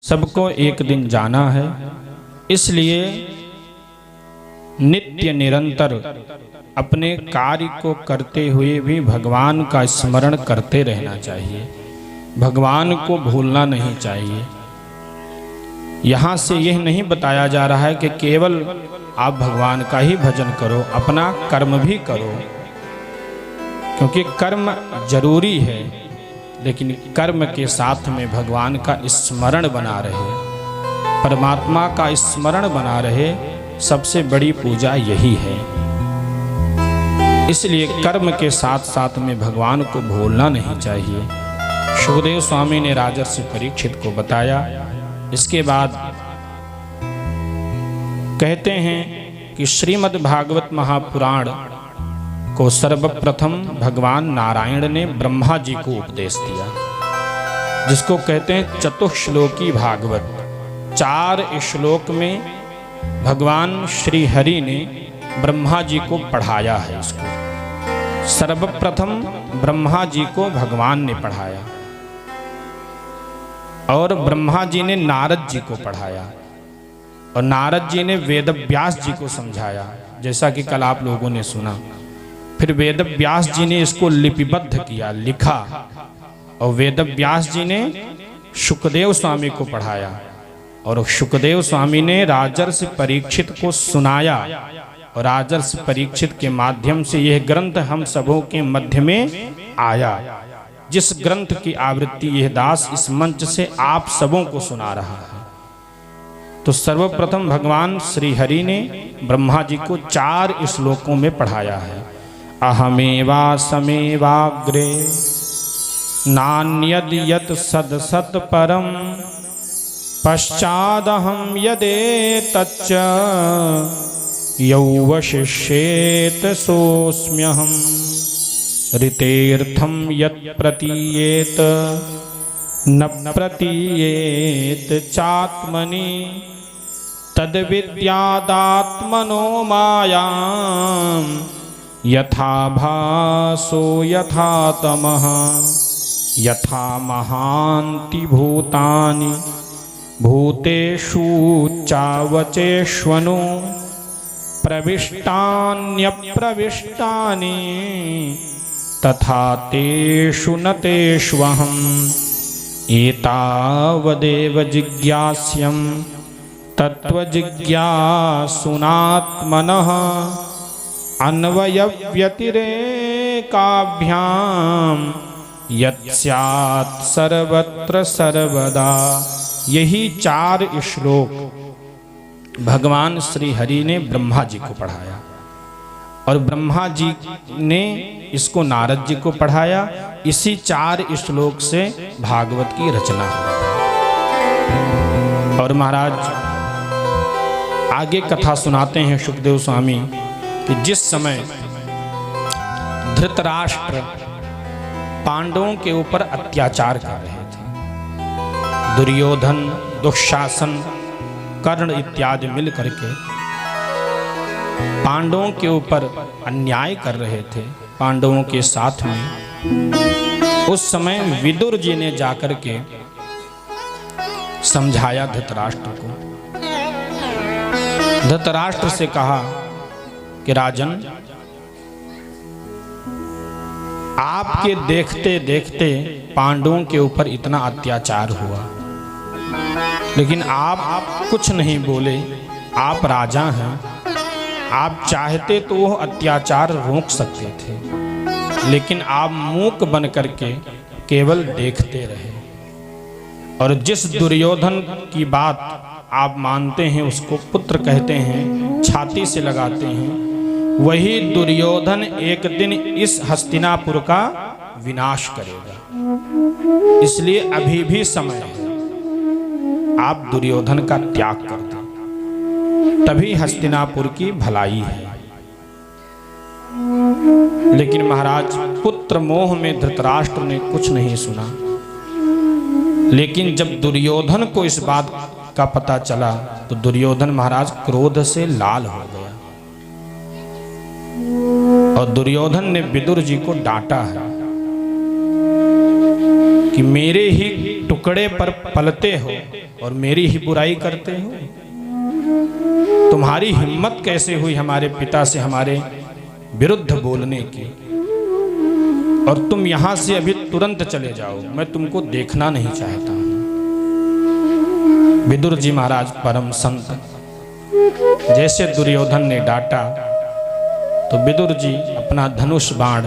सबको एक दिन जाना है, इसलिए नित्य निरंतर अपने कार्य को करते हुए भी भगवान का स्मरण करते रहना चाहिए। भगवान को भूलना नहीं चाहिए। यहाँ से यह नहीं बताया जा रहा है कि केवल आप भगवान का ही भजन करो, अपना कर्म भी करो, क्योंकि कर्म जरूरी है, लेकिन कर्म के साथ में भगवान का स्मरण बना रहे, परमात्मा का स्मरण बना रहे, सबसे बड़ी पूजा यही है। इसलिए कर्म के साथ साथ में भगवान को भूलना नहीं चाहिए। शुकदेव स्वामी ने राजर्षि परीक्षित को बताया। इसके बाद कहते हैं कि श्रीमद् भागवत महापुराण को सर्वप्रथम भगवान नारायण ने ब्रह्मा जी को उपदेश दिया, जिसको कहते हैं चतुश्लोकी भागवत। 4 श्लोक में भगवान श्री हरि ने ब्रह्मा जी को पढ़ाया है। इसको सर्वप्रथम ब्रह्मा जी को भगवान ने पढ़ाया और ब्रह्मा जी ने नारद जी को पढ़ाया और नारद जी ने वेदव्यास जी को समझाया, जैसा कि कल आप लोगों ने सुना। फिर वेदव्यास जी ने इसको लिपिबद्ध किया, लिखा, और वेदव्यास जी ने शुकदेव स्वामी को पढ़ाया और शुकदेव स्वामी ने राजर्षि परीक्षित को सुनाया और राजर्षि परीक्षित के माध्यम से यह ग्रंथ हम सबों के मध्य में आया। जिस ग्रंथ की आवृत्ति यह दास इस मंच से आप सबों को सुना रहा है। तो सर्वप्रथम भगवान श्री हरि ने ब्रह्मा जी को 4 श्लोकों में पढ़ाया है। अहमेवा समेवाग्रे नान्यद यत् सद सत परम पश्चादहं यदेतच्च यौवशिष्येत सोऽस्म्यहम् ऋतेर्थं यत् प्रतीयेत न प्रतीयेत चात्मनि तद्विद्यादात्मनो मायां यथा भासो यथा तमः यथा महान्ति भूतानि भूतेषु चावचेष्वनु प्रविष्टान्यप्रविष्टानि तथा तेषु न तेष्वहम् एतावदेव जिज्ञास्यं तत्त्वजिज्ञासुनात्मनः अन्वयव्यतिरेकाभ्यां यत्स्यात् सर्वत्र सर्वदा। यही 4 श्लोक भगवान श्री हरि ने ब्रह्मा जी को पढ़ाया और ब्रह्मा जी ने इसको नारद जी को पढ़ाया। इसी 4 श्लोक से भागवत की रचना हुई। और महाराज आगे कथा सुनाते हैं शुकदेव स्वामी कि जिस समय धृतराष्ट्र पांडवों के ऊपर अत्याचार कर रहे थे, दुर्योधन, दुशासन, कर्ण इत्यादि मिल करके पांडवों के ऊपर अन्याय कर रहे थे पांडवों के साथ में, उस समय विदुर जी ने जाकर के समझाया धृतराष्ट्र को। धृतराष्ट्र से कहा कि राजन, आपके देखते देखते पांडवों के ऊपर इतना अत्याचार हुआ, लेकिन आप कुछ नहीं बोले। आप राजा हैं, आप चाहते तो वो अत्याचार रोक सकते थे, लेकिन आप मूक बन करके केवल देखते रहे। और जिस दुर्योधन की बात आप मानते हैं, उसको पुत्र कहते हैं, छाती से लगाते हैं, वही दुर्योधन एक दिन इस हस्तिनापुर का विनाश करेगा। इसलिए अभी भी समय है, आप दुर्योधन का त्याग कर दें, तभी हस्तिनापुर की भलाई है। लेकिन महाराज पुत्र मोह में धृतराष्ट्र ने कुछ नहीं सुना। लेकिन जब दुर्योधन को इस बात का पता चला तो दुर्योधन महाराज क्रोध से लाल हो गया और दुर्योधन ने विदुर जी को डांटा है कि मेरे ही टुकड़े पर पलते हो और मेरी ही बुराई करते हो? तुम्हारी हिम्मत कैसे हुई हमारे पिता से हमारे विरुद्ध बोलने की? और तुम यहां से अभी तुरंत चले जाओ, मैं तुमको देखना नहीं चाहता हूं। विदुर जी महाराज परम संत, जैसे दुर्योधन ने डांटा तो विदुर जी अपना धनुष बाण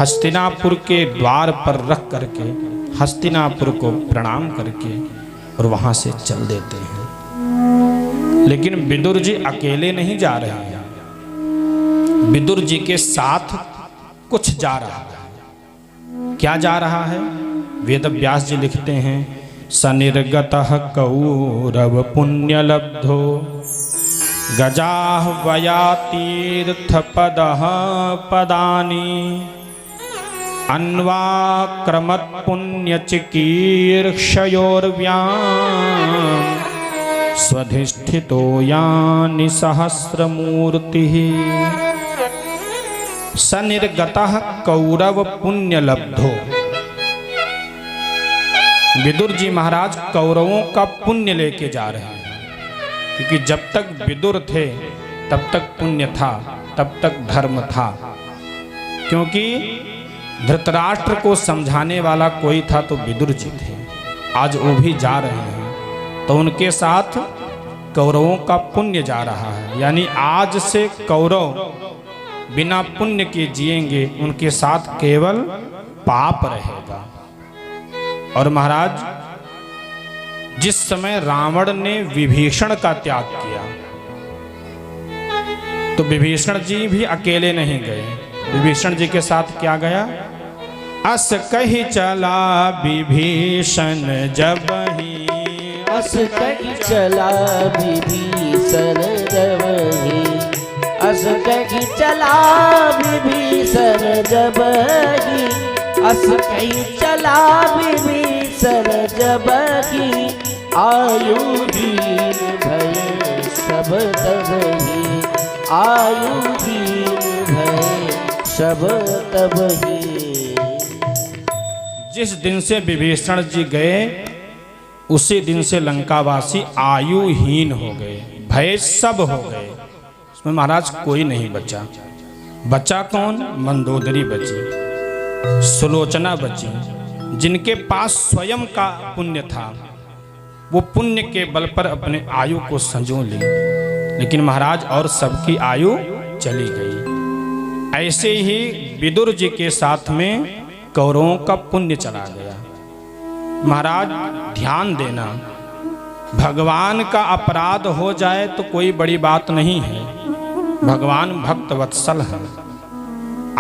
हस्तिनापुर के द्वार पर रख करके हस्तिनापुर को प्रणाम करके और वहां से चल देते हैं। लेकिन विदुर जी अकेले नहीं जा रहे हैं, विदुर जी के साथ कुछ जा रहा है। क्या जा रहा है? वेद व्यास जी लिखते हैं, सनिर्गतः कौरव पुण्य लब्धो गजाह्वया तीर्थ पदः पदानि अन्वाक्रमत् पुण्य चिकीर्षयोर्व्याम् स्वधिष्ठितो यानि सहस्रमूर्तिः। सनिर्गतः कौरव पुण्य लब्धो। विदुर जी महाराज कौरवों का पुण्य लेके जा रहे हैं, क्योंकि जब तक विदुर थे तब तक पुण्य था, तब तक धर्म था। क्योंकि धृतराष्ट्र को समझाने वाला कोई था तो विदुर जी थे। आज वो भी जा रहे हैं तो उनके साथ कौरवों का पुण्य जा रहा है। यानी आज से कौरव बिना पुण्य के जिएंगे, उनके साथ केवल पाप रहेगा। और महाराज, जिस समय रावण ने विभीषण का त्याग किया तो विभीषण जी भी अकेले नहीं गए। विभीषण जी के साथ क्या गया? अस कही चला विभीषण जबहि, अस कही चला विभीषण जबहि, अस कही चला विभीषण जबहि, अस कही चला विभीषण जबहि, आयु दीन भय सब तबहि, आयु दीन भय सब तबहि। जिस दिन से विभीषण जी गए उसी दिन से लंकावासी आयुहीन हो गए, भय सब हो गए। उसमें महाराज कोई नहीं बचा। बचा कौन? मंदोदरी बची, सुलोचना बची, जिनके पास स्वयं का पुण्य था। वो पुण्य के बल पर अपने आयु को संजो ली। लेकिन महाराज और सबकी आयु चली गई। ऐसे ही विदुर जी के साथ में कौरवों का पुण्य चला गया। महाराज ध्यान देना, भगवान का अपराध हो जाए तो कोई बड़ी बात नहीं है। भगवान भक्त वत्सल है,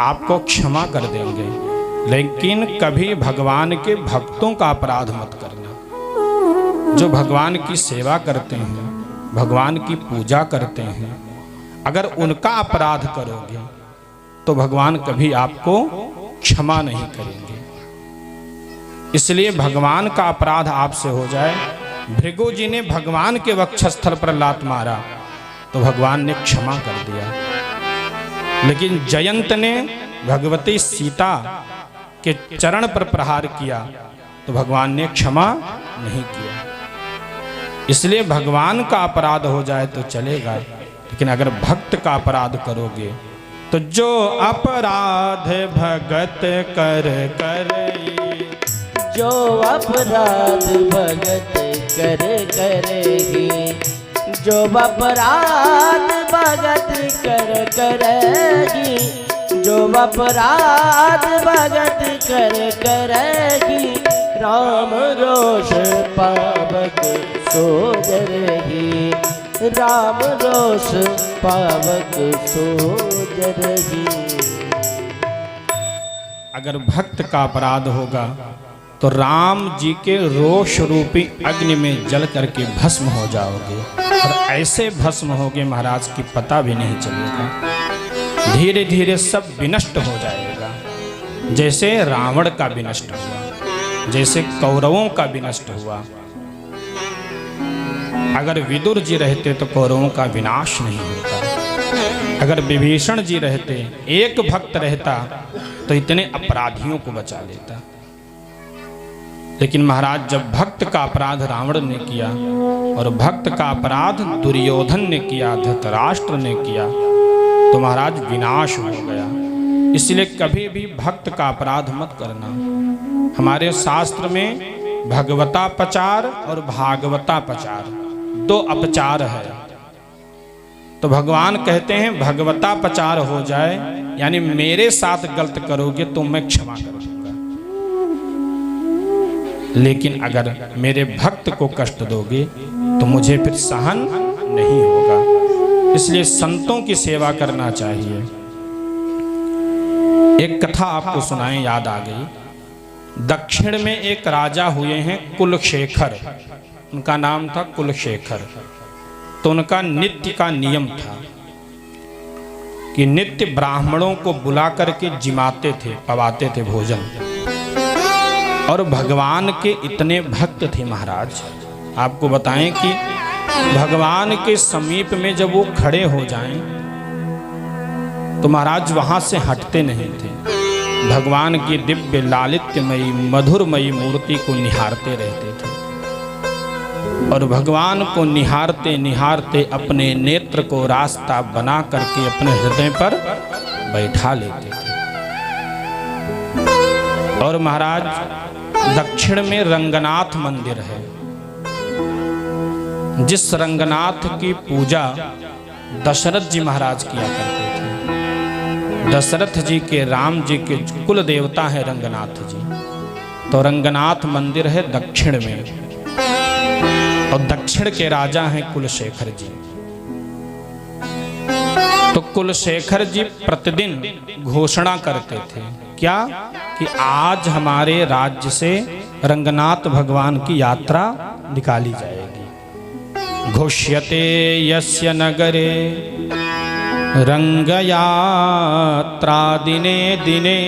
आपको क्षमा कर देंगे। लेकिन कभी भगवान के भक्तों का अपराध मत करना। जो भगवान की सेवा करते हैं, भगवान की पूजा करते हैं, अगर उनका अपराध करोगे तो भगवान कभी आपको क्षमा नहीं करेंगे। इसलिए भगवान का अपराध आपसे हो जाए। भृगु जी ने भगवान के वक्षस्थल पर लात मारा तो भगवान ने क्षमा कर दिया। लेकिन जयंत ने भगवती सीता के चरण पर प्रहार किया तो भगवान ने क्षमा नहीं किया। इसलिए भगवान का अपराध हो जाए तो चलेगा, लेकिन अगर भक्त का अपराध करोगे तो जो अपराध भगत कर करई, जो अपराध भगत कर करेगी, जो अपराध भगत कर करेगी, जो अपराध भगत कर करेगी, राम रोष पावक सो जरही, राम रोष पावक सो जरही। अगर भक्त का अपराध होगा तो राम जी के रोष रूपी अग्नि में जल करके भस्म हो जाओगे। और ऐसे भस्म होगे महाराज की पता भी नहीं चलेगा। धीरे धीरे सब विनष्ट हो जाएगा, जैसे रावण का विनष्ट हुआ, जैसे कौरवों का विनष्ट हुआ। अगर विदुर जी रहते तो कौरवों का विनाश नहीं होता। अगर विभीषण जी रहते, एक भक्त रहता तो इतने अपराधियों को बचा लेता। लेकिन महाराज जब भक्त का अपराध रावण ने किया और भक्त का अपराध दुर्योधन ने किया, धृतराष्ट्र ने किया, तो महाराज विनाश हो गया। इसलिए कभी भी भक्त का अपराध मत करना। हमारे शास्त्र में भगवतापचार और भागवतापचार दो अपचार है। तो भगवान कहते हैं भगवतापचार हो जाए, यानी मेरे साथ गलत करोगे तो मैं क्षमा कर दूंगा, लेकिन अगर मेरे भक्त को कष्ट दोगे तो मुझे फिर सहन नहीं होगा। इसलिए संतों की सेवा करना चाहिए। एक कथा आपको सुनाएं, याद आ गई। दक्षिण में एक राजा हुए हैं कुलशेखर, उनका नाम था कुलशेखर। तो उनका नित्य का नियम था कि नित्य ब्राह्मणों को बुला करके जिमाते थे, पवाते थे भोजन। और भगवान के इतने भक्त थे महाराज, आपको बताएं कि भगवान के समीप में जब वो खड़े हो जाएं तो महाराज वहां से हटते नहीं थे। भगवान की दिव्य लालित्यमयी मधुरमयी मूर्ति को निहारते रहते थे और भगवान को निहारते निहारते अपने नेत्र को रास्ता बना करके अपने हृदय पर बैठा लेते थे। और महाराज दक्षिण में रंगनाथ मंदिर है, जिस रंगनाथ की पूजा दशरथ जी महाराज किया करते थे। दशरथ जी के, राम जी के कुल देवता है रंगनाथ जी। तो रंगनाथ मंदिर है दक्षिण में, और दक्षिण के राजा हैं कुलशेखर जी। तो कुलशेखर जी प्रतिदिन घोषणा करते थे, क्या कि आज हमारे राज्य से रंगनाथ भगवान की यात्रा निकाली जाएगी। घोष्यते यस्य नगरे रंगयात्रा दिने दिने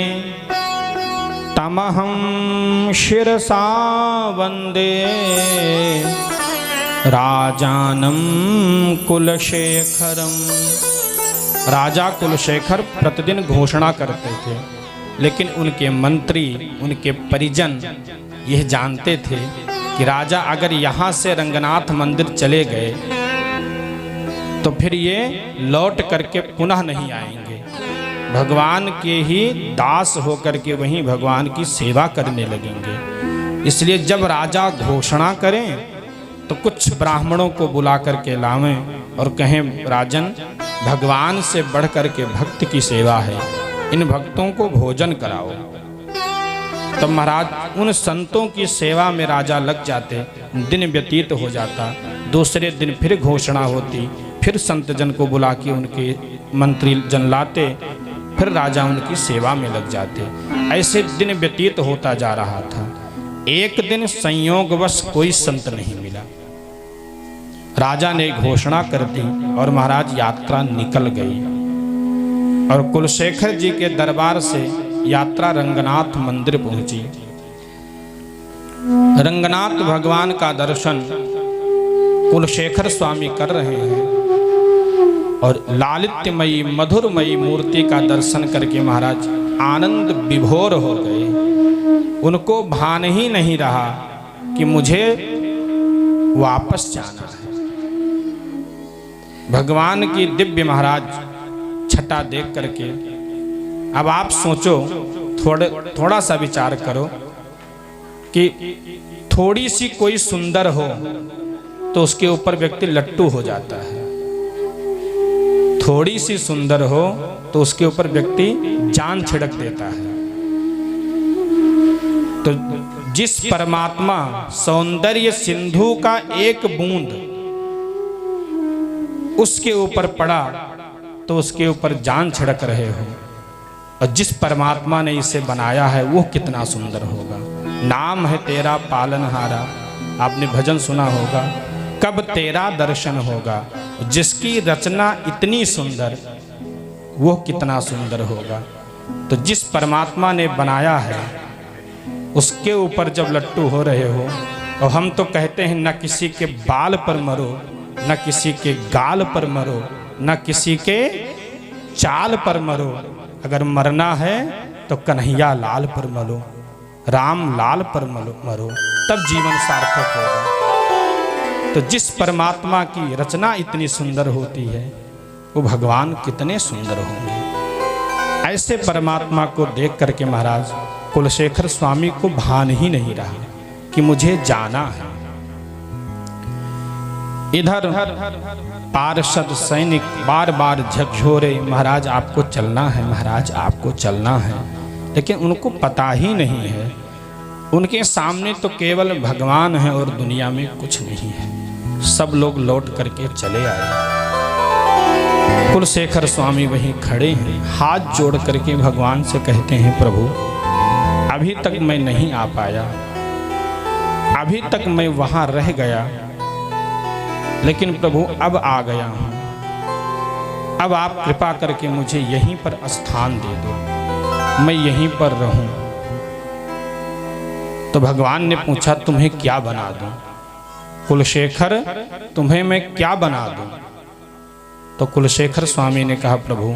तमहं शिरसा वंदे राजानं कुलशेखरम। राजा कुलशेखर प्रतिदिन घोषणा करते थे, लेकिन उनके मंत्री, उनके परिजन यह जानते थे कि राजा अगर यहाँ से रंगनाथ मंदिर चले गए तो फिर ये लौट करके पुनः नहीं आएंगे, भगवान के ही दास होकर के वहीं भगवान की सेवा करने लगेंगे। इसलिए जब राजा घोषणा करें तो कुछ ब्राह्मणों को बुला करके लावें और कहें, राजन भगवान से बढ़ करके भक्त की सेवा है, इन भक्तों को भोजन कराओ। तब महाराज उन संतों की सेवा में राजा लग जाते, दिन व्यतीत हो जाता, दूसरे दिन फिर घोषणा होती, फिर संत जन को बुला के उनके मंत्री जन लाते, फिर राजा उनकी सेवा में लग जाते। ऐसे दिन व्यतीत होता जा रहा था। एक दिन संयोगवश कोई संत नहीं मिला। राजा ने घोषणा कर दी और महाराज यात्रा निकल गई और कुलशेखर जी के दरबार से यात्रा रंगनाथ मंदिर पहुंची। रंगनाथ भगवान का दर्शन कुलशेखर स्वामी कर रहे हैं और लालित्यमयी मधुरमयी मूर्ति का दर्शन करके महाराज आनंद विभोर हो गए। उनको भान ही नहीं रहा कि मुझे वापस जाना है। भगवान की दिव्य महाराज छटा देख करके, अब आप सोचो, थोड़ा सा विचार करो कि थोड़ी सी कोई सुंदर हो तो उसके ऊपर व्यक्ति लट्टू हो जाता है, थोड़ी सी सुंदर हो तो उसके ऊपर व्यक्ति जान छिड़क देता है। तो जिस परमात्मा सौंदर्य सिंधु का एक बूंद उसके ऊपर पड़ा तो उसके ऊपर जान छिड़क रहे हो, और जिस परमात्मा ने इसे बनाया है वो कितना सुंदर होगा। नाम है तेरा पालनहारा, आपने भजन सुना होगा, कब तेरा दर्शन होगा। जिसकी रचना इतनी सुंदर वो कितना सुंदर होगा। तो जिस परमात्मा ने बनाया है उसके ऊपर जब लट्टू हो रहे हो, और हम तो कहते हैं न किसी के बाल पर मरो, न किसी के गाल पर मरो, न किसी के चाल पर मरो, अगर मरना है तो कन्हैया लाल पर मरो। राम लाल पर मरो, तब जीवन सार्थक होगा। तो जिस परमात्मा की रचना इतनी सुंदर होती है, वो भगवान कितने सुंदर होंगे। ऐसे परमात्मा को देख करके महाराज कुलशेखर स्वामी को भान ही नहीं रहा कि मुझे जाना है। इधर पार्षद सैनिक बार बार झकझोरे, महाराज आपको चलना है, महाराज आपको चलना है। लेकिन उनको पता ही नहीं है, उनके सामने तो केवल भगवान है और दुनिया में कुछ नहीं है। सब लोग लौट करके चले आए। कुलशेखर स्वामी वहीं खड़े हैं, हाथ जोड़ करके भगवान से कहते हैं, प्रभु अभी तक मैं नहीं आ पाया, अभी तक मैं वहां रह गया, लेकिन प्रभु अब आ गया हूं। अब आप कृपा करके मुझे यहीं पर स्थान दे दो, मैं यहीं पर रहूं। तो भगवान ने पूछा, तुम्हें क्या बना दूं? कुलशेखर तुम्हें मैं क्या बना दूं? तो कुलशेखर स्वामी ने कहा, प्रभु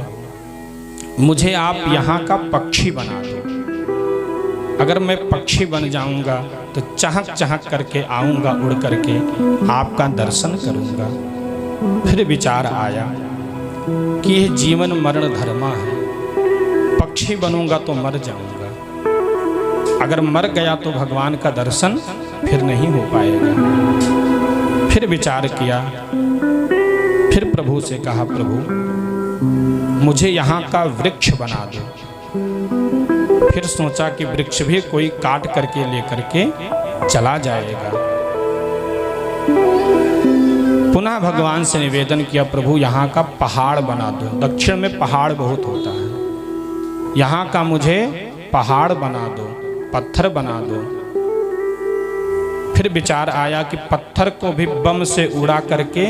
मुझे आप यहाँ का पक्षी बना दो। अगर मैं पक्षी बन जाऊंगा तो चहक चहक करके आऊंगा, उड़ करके आपका दर्शन करूंगा। फिर विचार आया कि यह जीवन मरण धर्मा है, पक्षी बनूंगा तो मर जाऊंगा, अगर मर गया तो भगवान का दर्शन फिर नहीं हो पाएगा। फिर विचार किया, फिर प्रभु से कहा, प्रभु मुझे यहाँ का वृक्ष बना दो। फिर सोचा कि वृक्ष भी कोई काट करके लेकर के चला जाएगा। पुनः भगवान से निवेदन किया, प्रभु यहाँ का पहाड़ बना दो। दक्षिण में पहाड़ बहुत होता है, यहाँ का मुझे पहाड़ बना दो, पत्थर बना दो। फिर विचार आया कि पत्थर को भी बम से उड़ा करके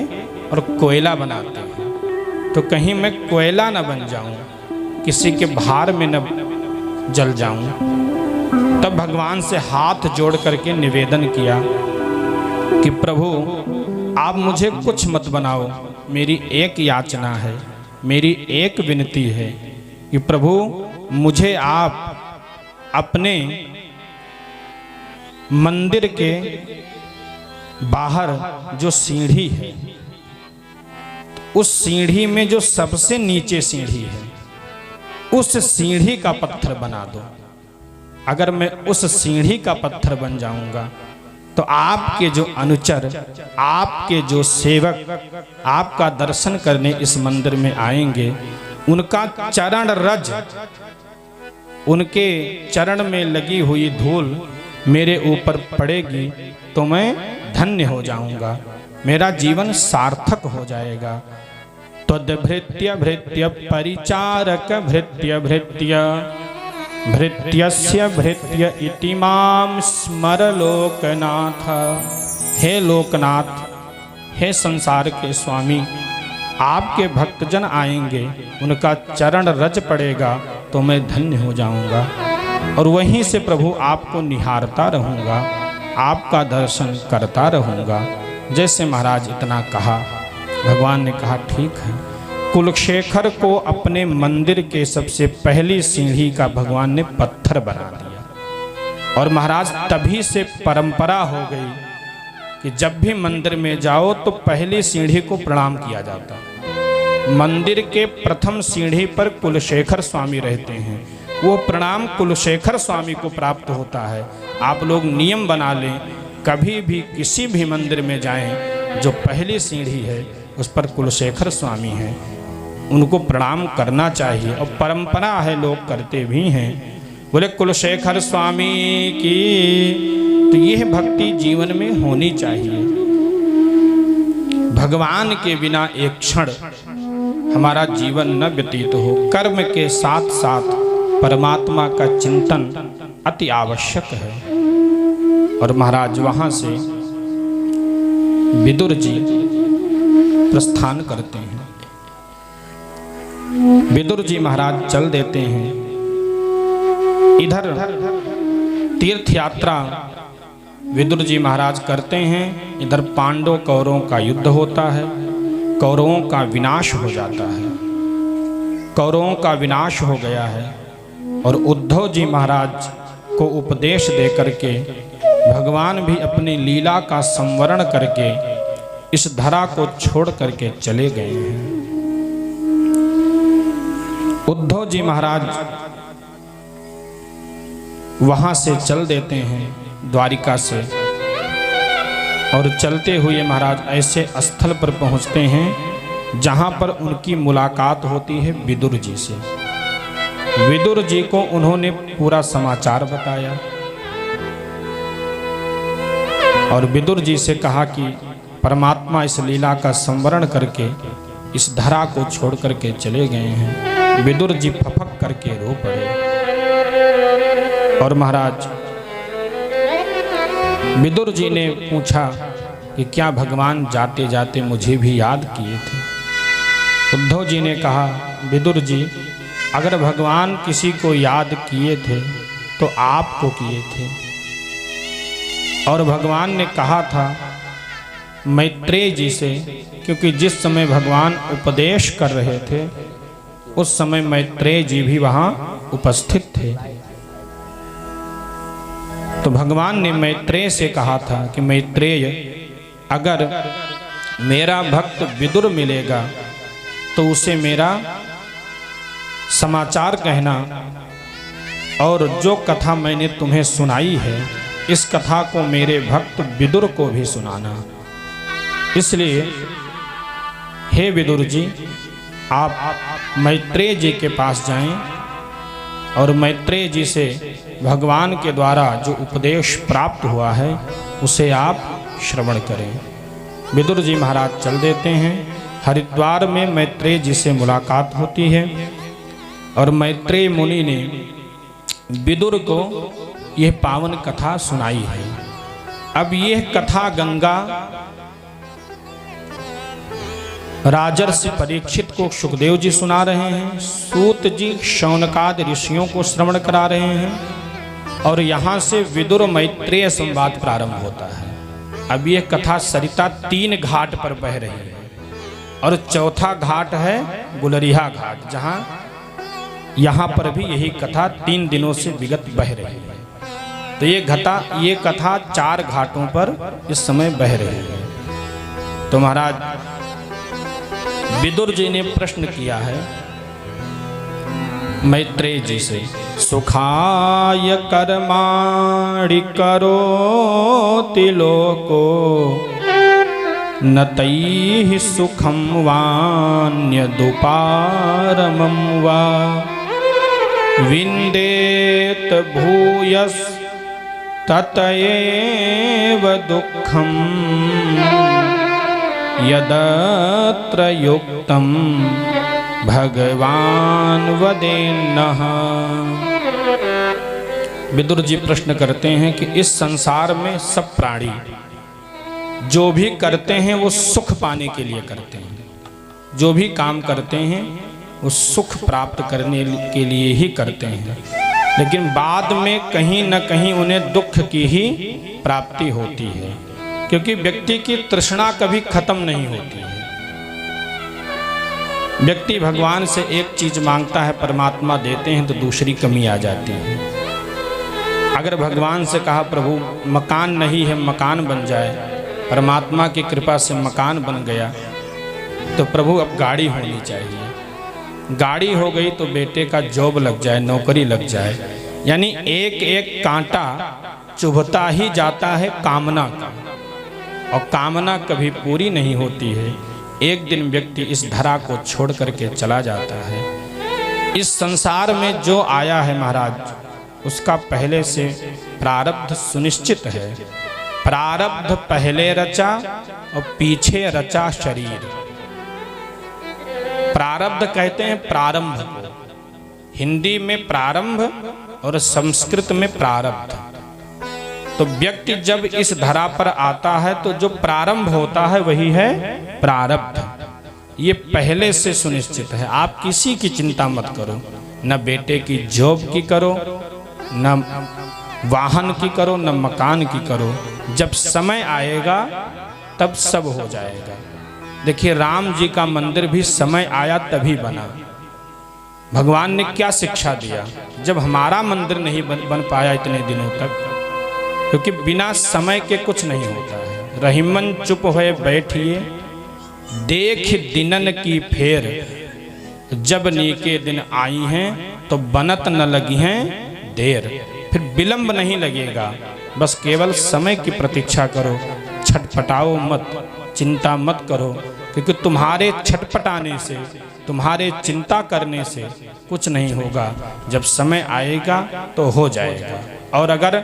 और कोयला बनाते हैं, तो कहीं मैं कोयला न बन जाऊं, किसी के भार में न जल जाऊं। तब भगवान से हाथ जोड़ करके निवेदन किया कि प्रभु आप मुझे कुछ मत बनाओ, मेरी एक याचना है, मेरी एक विनती है कि प्रभु मुझे आप अपने मंदिर के बाहर जो सीढ़ी है, उस सीढ़ी में जो सबसे नीचे सीढ़ी है, उस सीढ़ी का पत्थर बना दो। अगर मैं उस सीढ़ी का पत्थर बन जाऊंगा तो आपके जो अनुचर, आपके जो सेवक आपका दर्शन करने इस मंदिर में आएंगे, उनका चरण रज, उनके चरण में लगी हुई धूल मेरे ऊपर पड़ेगी तो मैं धन्य हो जाऊंगा, मेरा जीवन सार्थक हो जाएगा। त्वद्भृत्य भृत्य परिचारक भृत्य भृत्य भृत्यस्य भृत्य इति माम स्मर लोकनाथ। हे लोकनाथ, हे संसार के स्वामी, आपके भक्तजन आएंगे, उनका चरण रज पड़ेगा तो मैं धन्य हो जाऊंगा, और वहीं से प्रभु आपको निहारता रहूंगा, आपका दर्शन करता रहूंगा। जैसे महाराज इतना कहा, भगवान ने कहा ठीक है। कुलशेखर को अपने मंदिर के सबसे पहली सीढ़ी का भगवान ने पत्थर बना दिया, और महाराज तभी से परंपरा हो गई कि जब भी मंदिर में जाओ तो पहली सीढ़ी को प्रणाम किया जाता। मंदिर के प्रथम सीढ़ी पर कुलशेखर स्वामी रहते हैं, वो प्रणाम कुलशेखर स्वामी को प्राप्त होता है। आप लोग नियम बना लें, कभी भी किसी भी मंदिर में जाएं, जो पहली सीढ़ी है उस पर कुलशेखर स्वामी हैं, उनको प्रणाम करना चाहिए, और परंपरा है, लोग करते भी हैं। बोले कुलशेखर स्वामी की। तो यह भक्ति जीवन में होनी चाहिए। भगवान के बिना एक क्षण हमारा जीवन न व्यतीत हो। कर्म के साथ साथ परमात्मा का चिंतन अति आवश्यक है। और महाराज वहां से विदुर जी प्रस्थान करते हैं। विदुर जी महाराज चल देते हैं। इधर तीर्थ यात्रा विदुर जी महाराज करते हैं, इधर पांडव कौरवों का युद्ध होता है, कौरवों का विनाश हो जाता है। कौरवों का विनाश हो गया है और उद्धव जी महाराज को उपदेश दे करके भगवान भी अपनी लीला का संवरण करके इस धरा को छोड़ करके चले गए हैं। उद्धव जी महाराज वहां से चल देते हैं द्वारिका से, और चलते हुए महाराज ऐसे स्थल पर पहुंचते हैं जहां पर उनकी मुलाकात होती है विदुर जी से। विदुर जी को उन्होंने पूरा समाचार बताया और विदुर जी से कहा कि परमात्मा इस लीला का संवरण करके इस धरा को छोड़ करके चले गए हैं। विदुर जी फपक करके रो पड़े। और महाराज विदुर जी ने पूछा कि क्या भगवान जाते जाते मुझे भी याद किए थे? उद्धव जी ने कहा, विदुर जी अगर भगवान किसी को याद किए थे तो आपको किए थे। और भगवान ने कहा था मैत्रेय जी से, क्योंकि जिस समय भगवान उपदेश कर रहे थे उस समय मैत्रेय जी भी वहां उपस्थित थे। तो भगवान ने मैत्रेय से कहा था कि मैत्रेय अगर मेरा भक्त विदुर मिलेगा तो उसे मेरा समाचार कहना, और जो कथा मैंने तुम्हें सुनाई है इस कथा को मेरे भक्त विदुर को भी सुनाना। इसलिए हे विदुर जी, आप मैत्रेय जी के पास जाएं और मैत्रेय जी से भगवान के द्वारा जो उपदेश प्राप्त हुआ है उसे आप श्रवण करें। विदुर जी महाराज चल देते हैं। हरिद्वार में मैत्रेय जी से मुलाकात होती है और मैत्रेय मुनि ने विदुर को यह पावन कथा सुनाई है। अब यह कथा गंगा राजर्षि परीक्षित को सुखदेव जी सुना रहे हैं, सूत जी शौनकादि ऋषियों को श्रवण करा रहे हैं, और यहाँ से विदुर मैत्रेय संवाद प्रारंभ होता है। अब यह कथा सरिता 3 घाट पर बह रही है और चौथा घाट है गुलरिहा घाट, जहाँ यहाँ पर भी यही कथा 3 दिनों से विगत बह रही है। तो ये कथा 4 घाटों पर इस समय बह रही है। तो महाराज विदुर जी ने प्रश्न किया है मैत्रेय जी से, सुखाय कर्माणि करोति लोको न तैः सुखं वान्यदुपारमं वा विन्देत भूयस् ततएव दुःखं यदत्र युक्तं भगवान वदेन्नः। विदुर जी प्रश्न करते हैं कि इस संसार में सब प्राणी जो भी करते हैं वो सुख पाने के लिए करते हैं, जो भी काम करते हैं वो सुख प्राप्त करने के लिए ही करते हैं, लेकिन बाद में कहीं न कहीं उन्हें दुख की ही प्राप्ति होती है, क्योंकि व्यक्ति की तृष्णा कभी खत्म नहीं होती है। व्यक्ति भगवान से एक चीज मांगता है, परमात्मा देते हैं तो दूसरी कमी आ जाती है। अगर भगवान से कहा प्रभु मकान नहीं है मकान बन जाए, परमात्मा की कृपा से मकान बन गया, तो प्रभु अब गाड़ी होनी चाहिए। गाड़ी हो गई तो बेटे का जॉब लग जाए, नौकरी लग जाए। यानी एक एक कांटा चुभता ही जाता है कामना का, और कामना कभी पूरी नहीं होती है। एक दिन व्यक्ति इस धरा को छोड़ करके चला जाता है। इस संसार में जो आया है महाराज, उसका पहले से प्रारब्ध सुनिश्चित है। प्रारब्ध पहले रचा और पीछे रचा शरीर। प्रारब्ध कहते हैं प्रारंभ को, हिंदी में प्रारंभ और संस्कृत में प्रारब्ध। तो व्यक्ति जब इस धरा पर आता है तो जो प्रारंभ होता है वही है प्रारब्ध। ये पहले से सुनिश्चित है। आप किसी की चिंता मत करो, न बेटे की जॉब की करो, न वाहन की करो, न मकान की करो। जब समय आएगा तब सब हो जाएगा। देखिए राम जी का मंदिर भी समय आया तभी बना। भगवान ने क्या शिक्षा दिया? जब हमारा मंदिर नहीं बन पाया इतने दिनों तक, क्योंकि बिना समय के कुछ नहीं होता है। रहीमन चुप हुए बैठिए, देख दिनन की फेर, जब नीके दिन आई हैं तो बनत न लगी हैं देर। फिर विलंब नहीं लगेगा, बस केवल समय की प्रतीक्षा करो, छटपटाओ मत, चिंता मत करो, क्योंकि तुम्हारे छटपटाने से, तुम्हारे चिंता करने से कुछ नहीं होगा। जब समय आएगा तो हो जाएगा। और अगर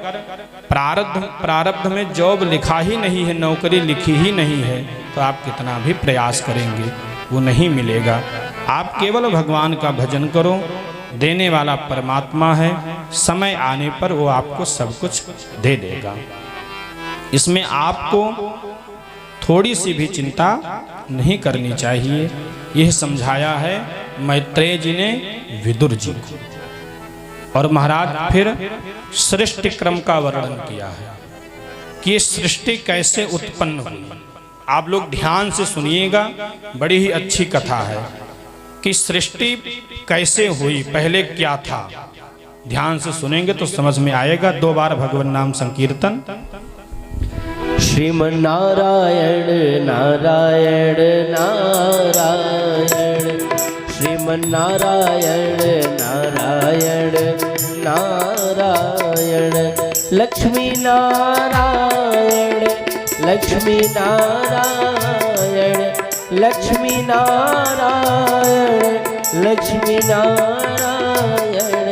प्रारब्ध में जॉब लिखा ही नहीं है, नौकरी लिखी ही नहीं है, तो आप कितना भी प्रयास करेंगे वो नहीं मिलेगा। आप केवल भगवान का भजन करो, देने वाला परमात्मा है, समय आने पर वो आपको सब कुछ दे देगा। इसमें आपको थोड़ी सी भी चिंता नहीं करनी चाहिए। यह समझाया है मैत्रेय जी ने विदुर जी को। और महाराज फिर सृष्टि क्रम का वर्णन किया है कि ये सृष्टि कैसे उत्पन्न हुई। आप लोग ध्यान से सुनिएगा, बड़ी ही अच्छी कथा है कि सृष्टि कैसे हुई, पहले क्या था। ध्यान से सुनेंगे तो समझ में आएगा। 2 बार भगवान नाम संकीर्तन। श्रीमन नारायण नारायण नारायण, श्रीमन नारायण नारायण नारायण, लक्ष्मी नारायण लक्ष्मी नारायण, लक्ष्मी नारायण लक्ष्मी नारायण,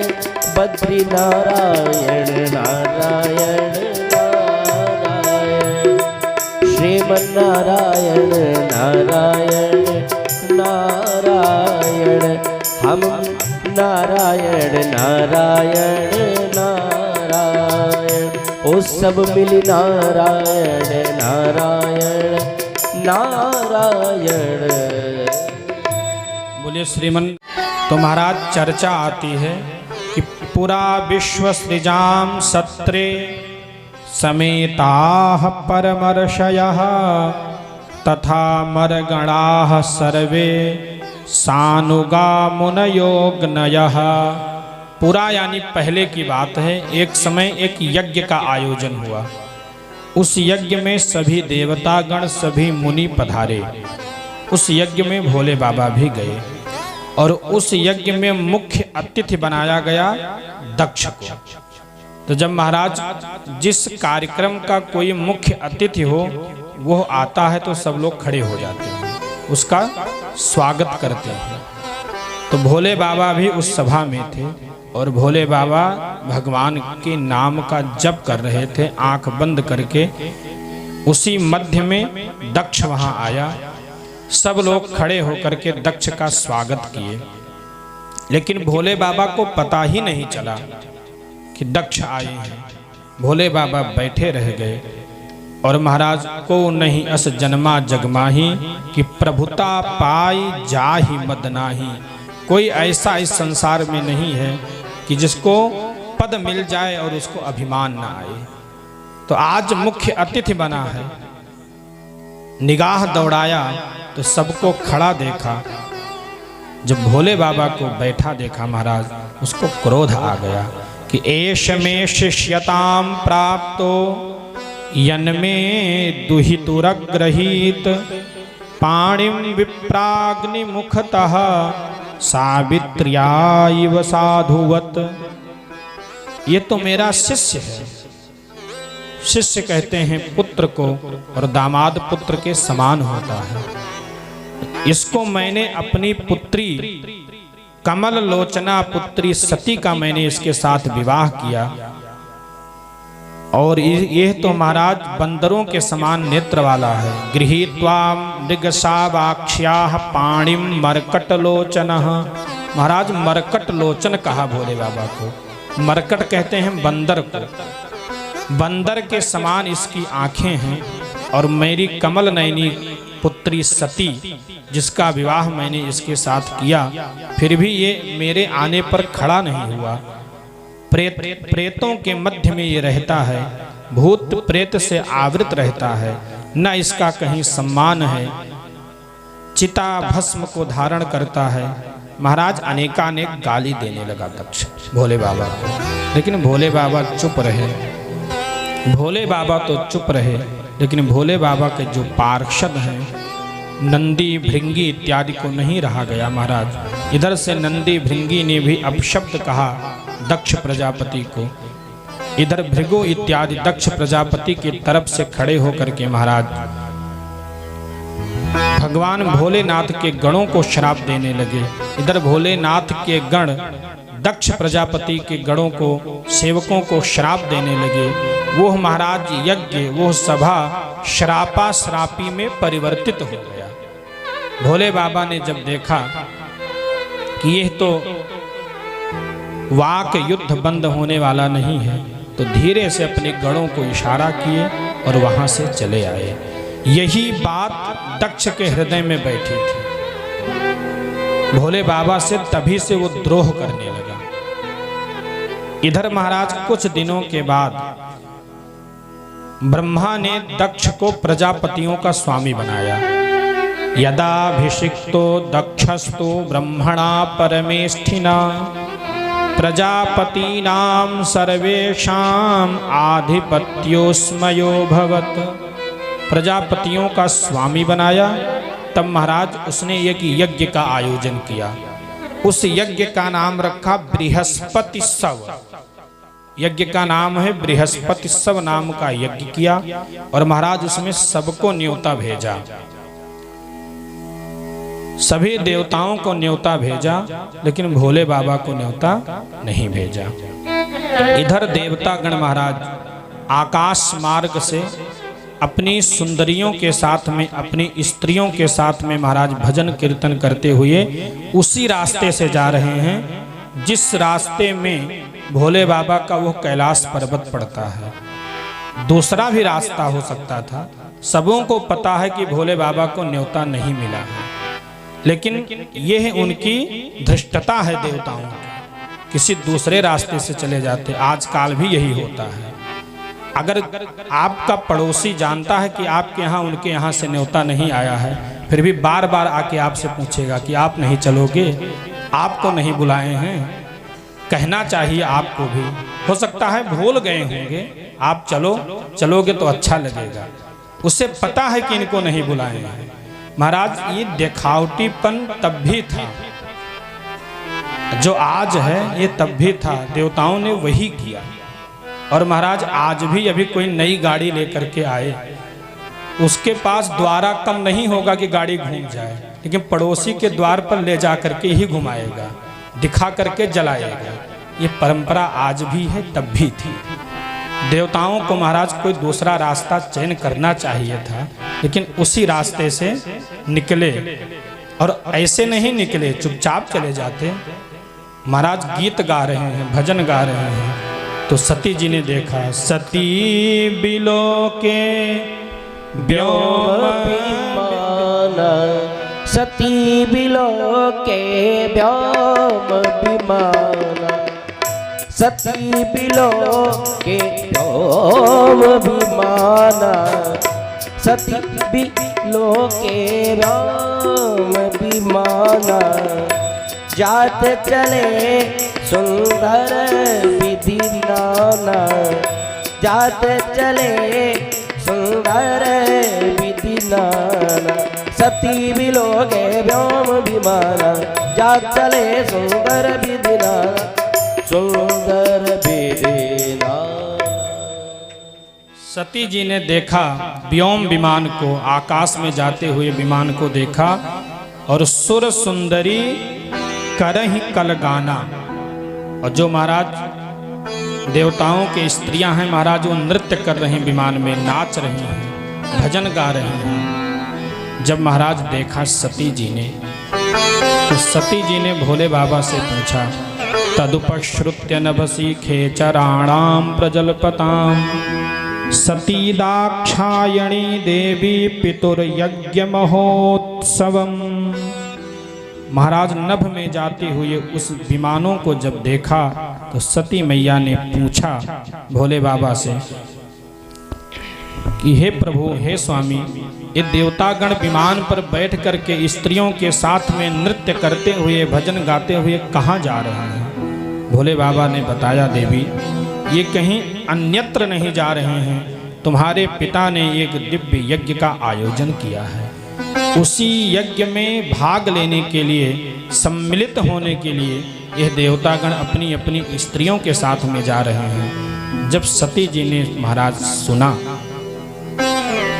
बद्री नारायण नारायण नारायण, श्रीमन नारायण नारायण नारायण, हम नारायण नारायण नारायण, ओ सब मिली नारायण नारायण नारायण। बोलिए श्रीमन। तो महाराज चर्चा आती है कि पुरा विश्व सृजाम सत्रे समेताः परमर्षयः तथा मरगणाः सर्वे सानुगा मुनयोग्नयः। पूरा यानी पहले की बात है। एक समय एक यज्ञ का आयोजन हुआ। उस यज्ञ में सभी देवतागण, सभी मुनि पधारे। उस यज्ञ में भोले बाबा भी गए और उस यज्ञ में मुख्य अतिथि बनाया गया दक्ष को। तो जब महाराज जिस कार्यक्रम का कोई मुख्य अतिथि हो वो आता है तो सब लोग खड़े हो जाते हैं, उसका स्वागत करते हैं। तो भोले बाबा भी उस सभा में थे और भोले बाबा भगवान के नाम का जप कर रहे थे आंख बंद करके। उसी मध्य में दक्ष वहां आया। सब लोग खड़े होकर के दक्ष का स्वागत किए, लेकिन भोले बाबा को पता ही नहीं चला कि दक्ष आए हैं। भोले बाबा बैठे रह गए और महाराज को नहीं अस जन्मा जगमाही कि प्रभुता पाई जाहि मद नाही। कोई ऐसा इस संसार में नहीं है कि जिसको पद मिल जाए और उसको अभिमान ना आए। तो आज मुख्य अतिथि बना है। निगाह दौड़ाया तो सबको खड़ा देखा। जब भोले बाबा को बैठा देखा महाराज, उसको क्रोध आ गया कि एष में शिष्यताम प्राप्तो यन्मे दुहितुरग्रहीत पाणिम विप्राग्नि मुखतः सावित्र्या इव साधुवत। ये तो मेरा शिष्य है। शिष्य कहते हैं पुत्र को, और दामाद पुत्र के समान होता है। इसको मैंने अपनी पुत्री कमल लोचना पुत्री सती का मैंने इसके साथ विवाह किया, और यह तो महाराज बंदरों के समान नेत्र वाला है। गृहीत्वा मृगशावाक्ष्याः पाणिम मरकट लोचनः। महाराज मरकट लोचन कहा भोले बाबा को। मरकट कहते हैं बंदर को। बंदर के समान इसकी आंखें हैं, और मेरी कमल नयनी पुत्री सती जिसका विवाह मैंने इसके साथ किया, फिर भी ये मेरे आने पर खड़ा नहीं हुआ। प्रेतों के मध्य में ये रहता है, भूत प्रेत से आवृत रहता है, न इसका कहीं सम्मान है। चिता भस्म को धारण करता है, महाराज अनेकानेक गाली देने लगा दक्ष भोले बाबा को, लेकिन भोले बाबा चुप रहे। भोले बाबा तो चुप रहे, लेकिन भोले बाबा के जो पार्षद हैं नंदी भृंगी इत्यादि को नहीं रहा गया महाराज। इधर से नंदी भृंगी ने भी अपशब्द कहा दक्ष प्रजापति को, इधर भृगु इत्यादि दक्ष प्रजापति की तरफ से खड़े होकर के महाराज भगवान भोलेनाथ के गणों को श्राप देने लगे। इधर भोलेनाथ के गण दक्ष प्रजापति के गणों को, सेवकों को श्राप देने लगे। वो महाराज यज्ञ, वो सभा श्रापा श्रापी में परिवर्तित हो गया। भोले बाबा ने जब देखा कि यह तो वाक युद्ध बंद होने वाला नहीं है, तो धीरे से अपने गणों को इशारा किए और वहां से चले आए। यही बात दक्ष के हृदय में बैठी थी। भोले बाबा से तभी से वो द्रोह करने लगा। इधर महाराज कुछ दिनों के बाद ब्रह्मा ने दक्ष को प्रजापतियों का स्वामी बनाया। यदाभिषिक्तो दक्षस्तु ब्रह्मणा परमेष्ठिना प्रजापतीनां सर्वेषां आधिपत्योस्मयो भवत। प्रजापतियों का स्वामी बनाया। तब महाराज उसने एक यज्ञ का आयोजन किया। उस यज्ञ का नाम रखा बृहस्पतिस्सव। यज्ञ का नाम है बृहस्पतिस्सव नाम का यज्ञ किया और महाराज उसमें सबको न्योता भेजा। सभी देवताओं को न्योता भेजा, लेकिन भोले बाबा को न्योता नहीं भेजा। इधर देवतागण महाराज आकाश मार्ग से अपनी सुंदरियों के साथ में, अपनी स्त्रियों के साथ में महाराज भजन कीर्तन करते हुए उसी रास्ते से जा रहे हैं जिस रास्ते में भोले बाबा का वो कैलाश पर्वत पड़ता है। दूसरा भी रास्ता हो सकता था। सबों को पता है कि भोले बाबा को न्योता नहीं मिला है, लेकिन यह उनकी धृष्टता है देवताओं की। किसी दूसरे रास्ते से चले जाते। आजकल भी यही होता है। अगर आपका पड़ोसी जानता है कि आपके यहाँ उनके यहाँ से न्योता नहीं आया है, फिर भी बार बार आके आपसे पूछेगा कि आप नहीं चलोगे, आपको नहीं बुलाए हैं। कहना चाहिए आपको भी। हो सकता है भूल गए होंगे, आप चलोगे तो अच्छा लगेगा। उसे पता है कि इनको नहीं बुलाए हैं। महाराज ये दिखावटीपन तब भी था, जो आज है ये तब भी था। देवताओं ने वही किया। और महाराज आज भी अभी कोई नई गाड़ी लेकर के आए, उसके पास द्वारा कम नहीं होगा कि गाड़ी घूम जाए, लेकिन पड़ोसी के द्वार पर ले जा करके ही घुमाएगा, दिखा करके जलाएगा। ये परंपरा आज भी है, तब भी थी। देवताओं को महाराज कोई दूसरा रास्ता चयन करना चाहिए था, लेकिन उसी रास्ते से निकले। और ऐसे नहीं निकले चुपचाप चले जाते। महाराज गीत गा रहे हैं, भजन गा रहे हैं, तो सती जी ने देखा। सती बिलो के व्योम विमान, सती बिलो के व्योम विमान, सती बिलो के व्योम विमान, सती बिलो के व्योम विमान, जात चले सुंदर विधि नाना, जात चले सुंदर विधि नाना, सती बिलोगे व्योम विमाना, जात चले सुंदर विधि नाना, सुंदर विधि नाना। सती जी ने देखा व्योम विमान को, आकाश में जाते हुए विमान को देखा, और सुर सुंदरी करहि कल गाना। और जो महाराज देवताओं के स्त्रियां हैं महाराज, वो नृत्य कर रही हैं, विमान में नाच रही हैं, भजन गा रही हैं। जब महाराज देखा सती जी ने, तो सती जी ने भोले बाबा से पूछा, तदुपश्रुत्य नभसी खेचराणाम प्रजलपताम, सती दाक्षायणी देवी पितुर्यज्ञ महोत्सवम। महाराज नभ में जाते हुए उस विमानों को जब देखा, तो सती मैया ने पूछा भोले बाबा से कि हे प्रभु, हे स्वामी, ये देवतागण विमान पर बैठ करके स्त्रियों के साथ में नृत्य करते हुए, भजन गाते हुए कहाँ जा रहे हैं? भोले बाबा ने बताया, देवी, ये कहीं अन्यत्र नहीं जा रहे हैं। तुम्हारे पिता ने एक दिव्य यज्ञ का आयोजन किया है। उसी यज्ञ में भाग लेने के लिए, सम्मिलित होने के लिए यह देवतागण अपनी अपनी स्त्रियों के साथ में जा रहे हैं। जब सती जी ने महाराज सुना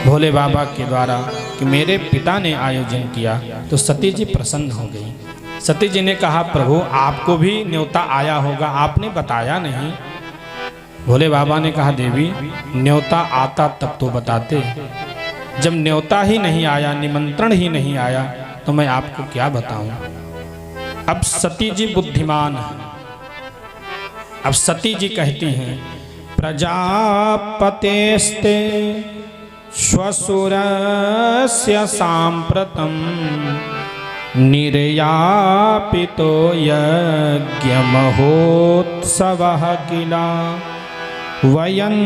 भोले बाबा के द्वारा कि मेरे पिता ने आयोजन किया, तो सती जी प्रसन्न हो गई। सती जी ने कहा, प्रभु, आपको भी न्योता आया होगा, आपने बताया नहीं। भोले बाबा ने कहा, देवी, न्योता आता तब तो बताते। जब न्योता ही नहीं आया, निमंत्रण ही नहीं आया, तो मैं आपको क्या बताऊं। अब सती जी बुद्धिमान है। अब सती जी कहती हैं, प्रजापतेस्ते श्वशुरस्य सांप्रतम निर्यापितो यज्ञमहोत्सवः किला वयं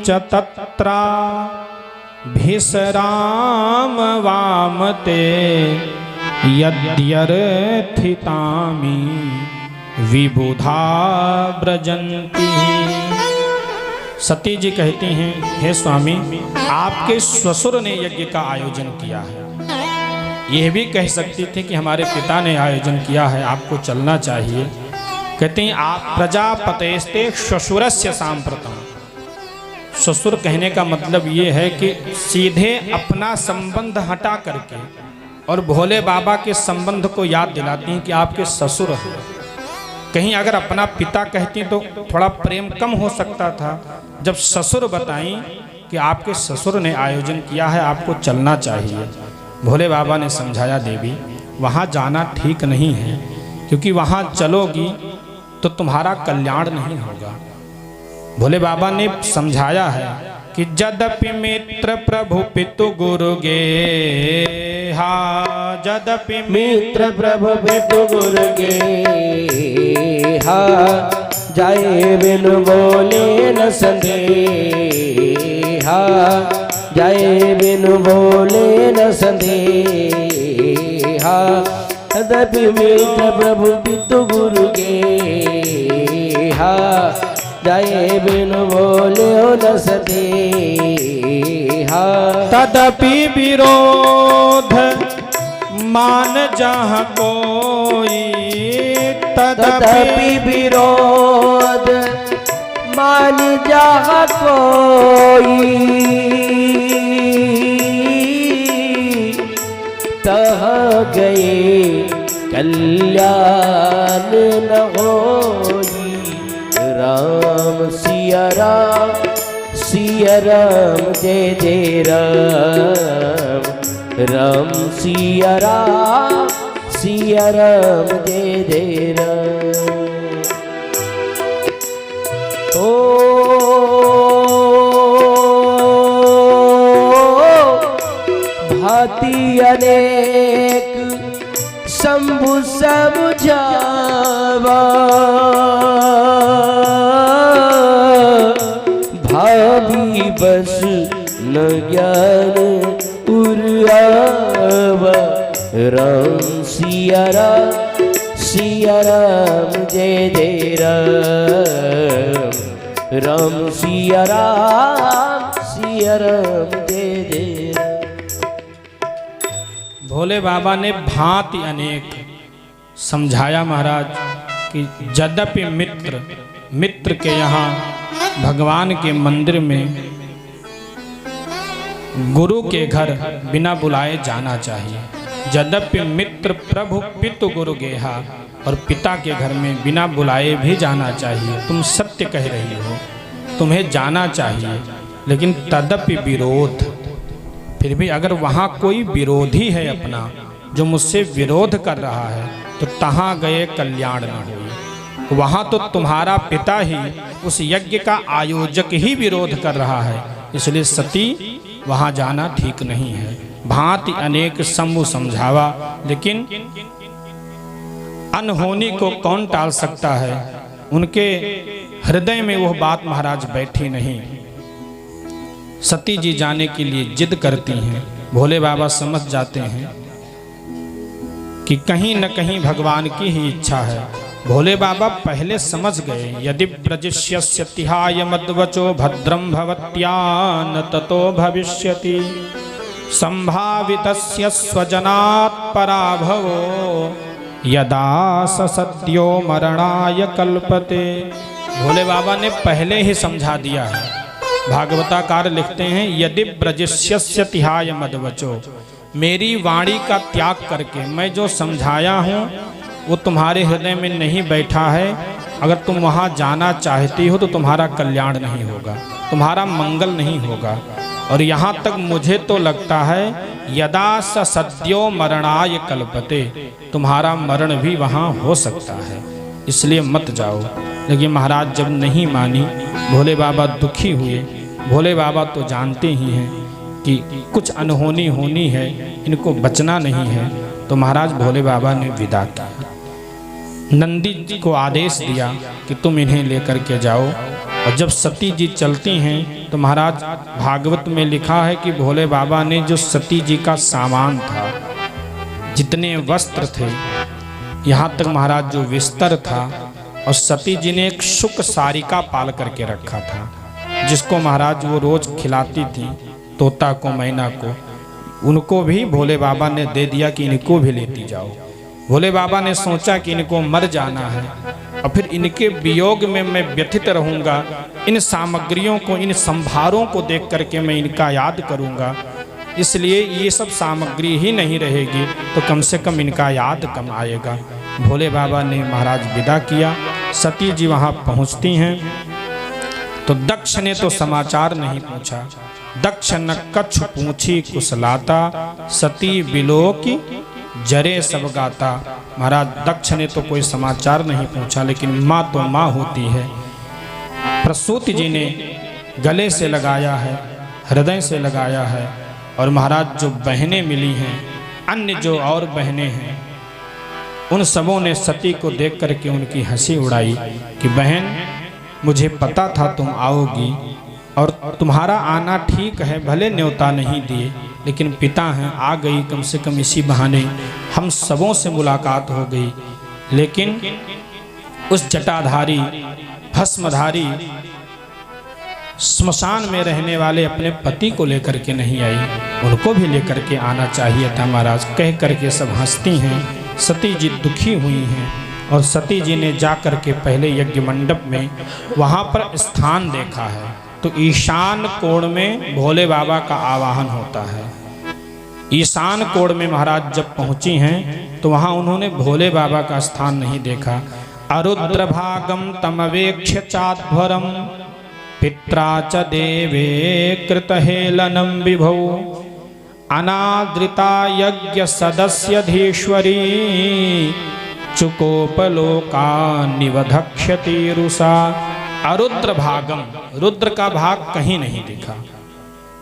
च तत्रा भिसराम वामते यद्यर्थितामि विबुधा ब्रजन्ति। सती जी कहती हैं, हे स्वामी, आपके ससुर ने यज्ञ का आयोजन किया है। यह भी कह सकती थी कि हमारे पिता ने आयोजन किया है, आपको चलना चाहिए। कहते हैं, आप प्रजापतेस्ते श्वशुरस्य सांप्रतम। ससुर कहने का मतलब ये है कि सीधे अपना संबंध हटा करके और भोले बाबा के संबंध को याद दिलाती हैं कि आपके ससुर हैं। कहीं अगर अपना पिता कहती तो थोड़ा प्रेम कम हो सकता था। जब ससुर बताई कि आपके ससुर ने आयोजन किया है, आपको चलना चाहिए। भोले बाबा ने समझाया, देवी, वहाँ जाना ठीक नहीं है, क्योंकि वहाँ चलोगी तो तुम्हारा कल्याण नहीं होगा। भोले बाबा ने समझाया है कि यद्यपि मित्र प्रभु पितु गुरु गेहा, यद्यपि मित्र प्रभु पितु गुरु गेहा, जाए बिनु बोले न संदेहा, जाए बिनु बोले न संदेहा। यद्यपि मित्र प्रभु पितु गुरु गेहा, जाए बिनु बोले न संदेहा। तदपि विरोध मान जहाँ कोई, तदपि विरोध मान जहाँ कोई, तह गए कल्याण न होई। राम सिया राम, सिया राम जय जय राम, राम सिया राम, सिया राम जय जय राम। ओ भांति अनेक शंभु समझावा, भाभी बस न ज्ञान उरावा। राम सिया राम, सिया राम जय जय राम, राम सिया राम, सिया राम जय जय राम। भोले बाबा ने भांति अनेक समझाया महाराज कि यद्यपि मित्र के यहाँ भगवान के मंदिर में गुरु के घर बिना बुलाए जाना चाहिए। यद्यपि मित्र प्रभु पितु गुरु गेहा, और पिता के घर में बिना बुलाए भी जाना चाहिए। तुम सत्य कह रही हो, तुम्हें जाना चाहिए, लेकिन तदपि विरोध, फिर भी अगर वहाँ कोई विरोधी है अपना जो मुझसे विरोध कर रहा है, तो तहाँ गए कल्याण न हो। वहाँ तो तुम्हारा पिता ही, उस यज्ञ का आयोजक ही विरोध कर रहा है, इसलिए सती वहाँ जाना ठीक नहीं है। भांति अनेक शंभु समझावा, लेकिन अनहोनी को कौन टाल सकता है। उनके हृदय में वह बात महाराज बैठी नहीं। सती जी जाने के लिए जिद करती हैं। भोले बाबा समझ जाते हैं कि कहीं न कहीं भगवान की ही इच्छा है। भोले बाबा पहले समझ गए, यदि प्रजिष्यस्य तिहाय मद्वचो भद्रं भवत्या न ततो भविष्यति संभावितस्य स्वजनात् पराभवो यदा स सद्यो मरणाय कल्पते। भोले बाबा ने पहले ही समझा दिया है। भागवताकार लिखते हैं, यदि प्रजिष्यस्य तिहाय मद्वचो, मेरी वाणी का त्याग करके मैं जो समझाया हूँ वो तुम्हारे हृदय में नहीं बैठा है। अगर तुम वहाँ जाना चाहती हो तो तुम्हारा कल्याण नहीं होगा, तुम्हारा मंगल नहीं होगा। और यहाँ तक मुझे तो लगता है यदा स सद्यो मरणाय कल्पते, तुम्हारा मरण भी वहाँ हो सकता है, इसलिए मत जाओ। लेकिन महाराज जब नहीं मानी, भोले बाबा दुखी हुए। भोले बाबा तो जानते ही हैं कि कुछ अनहोनी होनी है, इनको बचना नहीं है। तो महाराज भोले बाबा ने विदा किया। नंदी जी को आदेश दिया कि तुम इन्हें लेकर के जाओ। और जब सती जी चलती हैं तो महाराज भागवत में लिखा है कि भोले बाबा ने जो सती जी का सामान था, जितने वस्त्र थे, यहाँ तक महाराज जो बिस्तर था, और सती जी ने एक शुक सारिका पाल करके रखा था, जिसको महाराज वो रोज खिलाती थी, तोता को, मैना को। उनको भी भोले बाबा ने दे दिया कि इनको भी लेती जाओ। भोले बाबा ने सोचा कि इनको मर जाना है और फिर इनके वियोग में मैं व्यथित रहूंगा। इन सामग्रियों को, इन संभारों को देख करके मैं इनका याद करूंगा, इसलिए ये सब सामग्री ही नहीं रहेगी तो कम से कम इनका याद कम आएगा। भोले बाबा ने महाराज विदा किया। सती जी वहाँ पहुँचती हैं तो दक्ष ने तो समाचार नहीं पूछा। दक्ष न कछ पूछी कुशलाता, सती बिलोकी जरे सब गाता। महाराज दक्ष ने तो कोई समाचार नहीं पूछा, लेकिन माँ तो माँ होती है। प्रसूति जी ने गले से लगाया है, हृदय से लगाया है। और महाराज जो बहनें मिली हैं, अन्य जो और बहनें हैं, उन सबों ने सती को देख करके उनकी हंसी उड़ाई कि बहन, मुझे पता था तुम आओगी और तुम्हारा आना ठीक है, भले न्योता नहीं दिए, लेकिन पिता हैं, आ गई, कम से कम इसी बहाने हम सबों से मुलाकात हो गई। लेकिन उस जटाधारी, भस्मधारी, स्मशान में रहने वाले अपने पति को लेकर के नहीं आई, उनको भी लेकर के आना चाहिए था महाराज, कह करके सब हंसती हैं। सती जी दुखी हुई हैं और सती जी ने जा कर के पहले यज्ञ मंडप में वहाँ पर स्थान देखा है तो ईशान कोण में भोले बाबा का आवाहन होता है। ईशान कोण में महाराज जब पहुँची हैं तो वहाँ उन्होंने भोले बाबा का स्थान नहीं देखा। अरुद्र भागम तमवेक्ष्य चाध्वरम पित्रा च देवे कृतहेलनम विभौ अनादृता यज्ञ सदस्यधीश्वरी चुकोपलोका निवधक्ष्यति रुषा। अरुद्र भागम, रुद्र का भाग कहीं नहीं दिखा।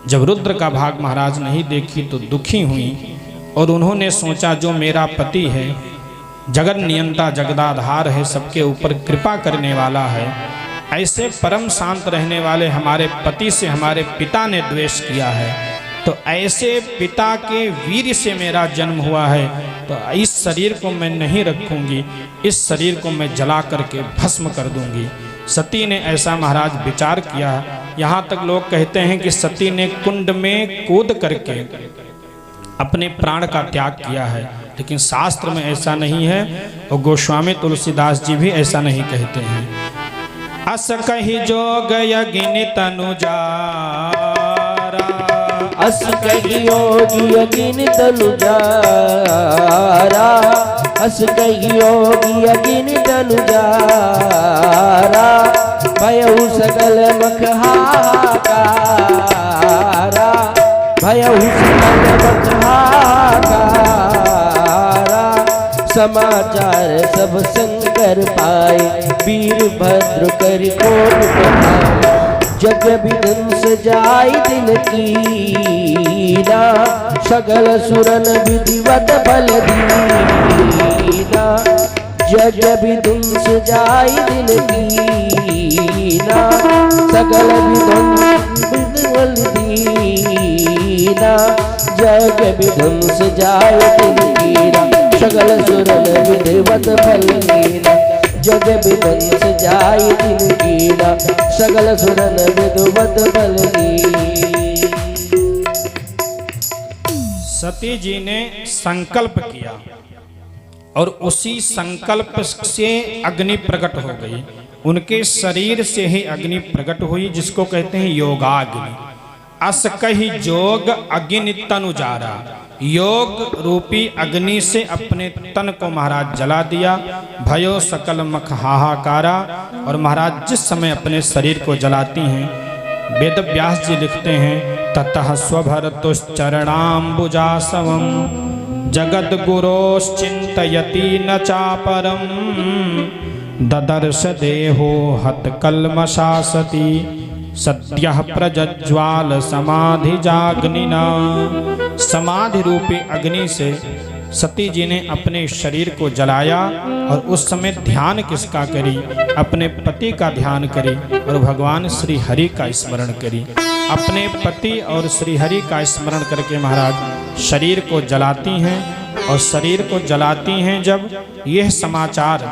जब रुद्र का भाग महाराज नहीं देखी तो दुखी हुई और उन्होंने सोचा जो मेरा पति है, जगत नियंता, जगदाधार है, सबके ऊपर कृपा करने वाला है, ऐसे परम शांत रहने वाले हमारे पति से हमारे पिता ने द्वेष किया है, तो ऐसे पिता के वीर से मेरा जन्म हुआ है, तो इस शरीर को मैं नहीं रखूंगी, इस शरीर को मैं जला करके भस्म कर दूंगी। सती ने ऐसा महाराज विचार किया। यहाँ तक लोग कहते हैं कि सती ने कुंड में कूद करके अपने प्राण का त्याग किया है, लेकिन शास्त्र में ऐसा नहीं है और गोस्वामी तुलसीदास जी भी ऐसा नहीं कहते हैं। अस कही जोग यज्ञ तनुजारा, अस कही योगी यज्ञ तनुजारा, अस कही योगी यज्ञ तनुजारा, भयउ सकल मख हाहाकारा, भयउ सकल मख हाहाकारा, समाचार सब शंकर पाए, वीरभद्र कर कोट पठाए, जग विध्वंस जाय दिन कीना, सगल सुरन विधिवत बल दीना, जग विध्वंस जाय दिन कीना सकल विध्वंस दीना जग विध्वंस जाय दिन कीना सकल सुरन विधिवत फलीना जग विध्वंस जाय दिन कीना सकल सुरन विधिवत फलीना। सती जी ने संकल्प किया और उसी संकल्प से अग्नि प्रकट हो गई। उनके शरीर से ही अग्नि प्रकट हुई, जिसको कहते हैं योगाग्नि। अस कही जोग अग्नि तनु जारा, योग रूपी अग्नि से अपने तन को महाराज जला दिया। भयो सकल मख हाहाकारा। और महाराज जिस समय अपने शरीर को जलाती हैं, वेद व्यास जी लिखते हैं ततः स्वभरतुश्चरणाम्बुजासवं जगद गुरोश्चिन्तयति न चापरं ददर्श देहो हतकल्मषासति सद्यः प्रज्ज्वाल समाधि जाग्निना। समाधि रूपी अग्नि से सती जी ने अपने शरीर को जलाया और उस समय ध्यान किसका करी? अपने पति का ध्यान करी और भगवान श्री हरि का स्मरण करी। अपने पति और श्री हरि का स्मरण करके महाराज शरीर को जलाती हैं। और शरीर को जलाती हैं जब यह समाचार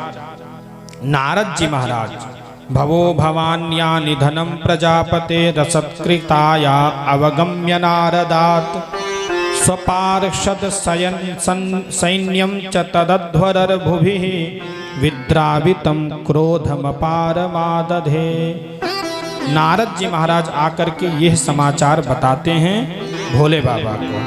नारद जी महाराज भवो भवान्या निधनम प्रजापते रसत्कृताया अवगम्य नारदात स्वपार्षद सैन्यं च तदध्वरर्भुभिः विद्रावितं क्रोधमपारमादधे। नारद जी महाराज आकर के यह समाचार बताते हैं भोले बाबा को।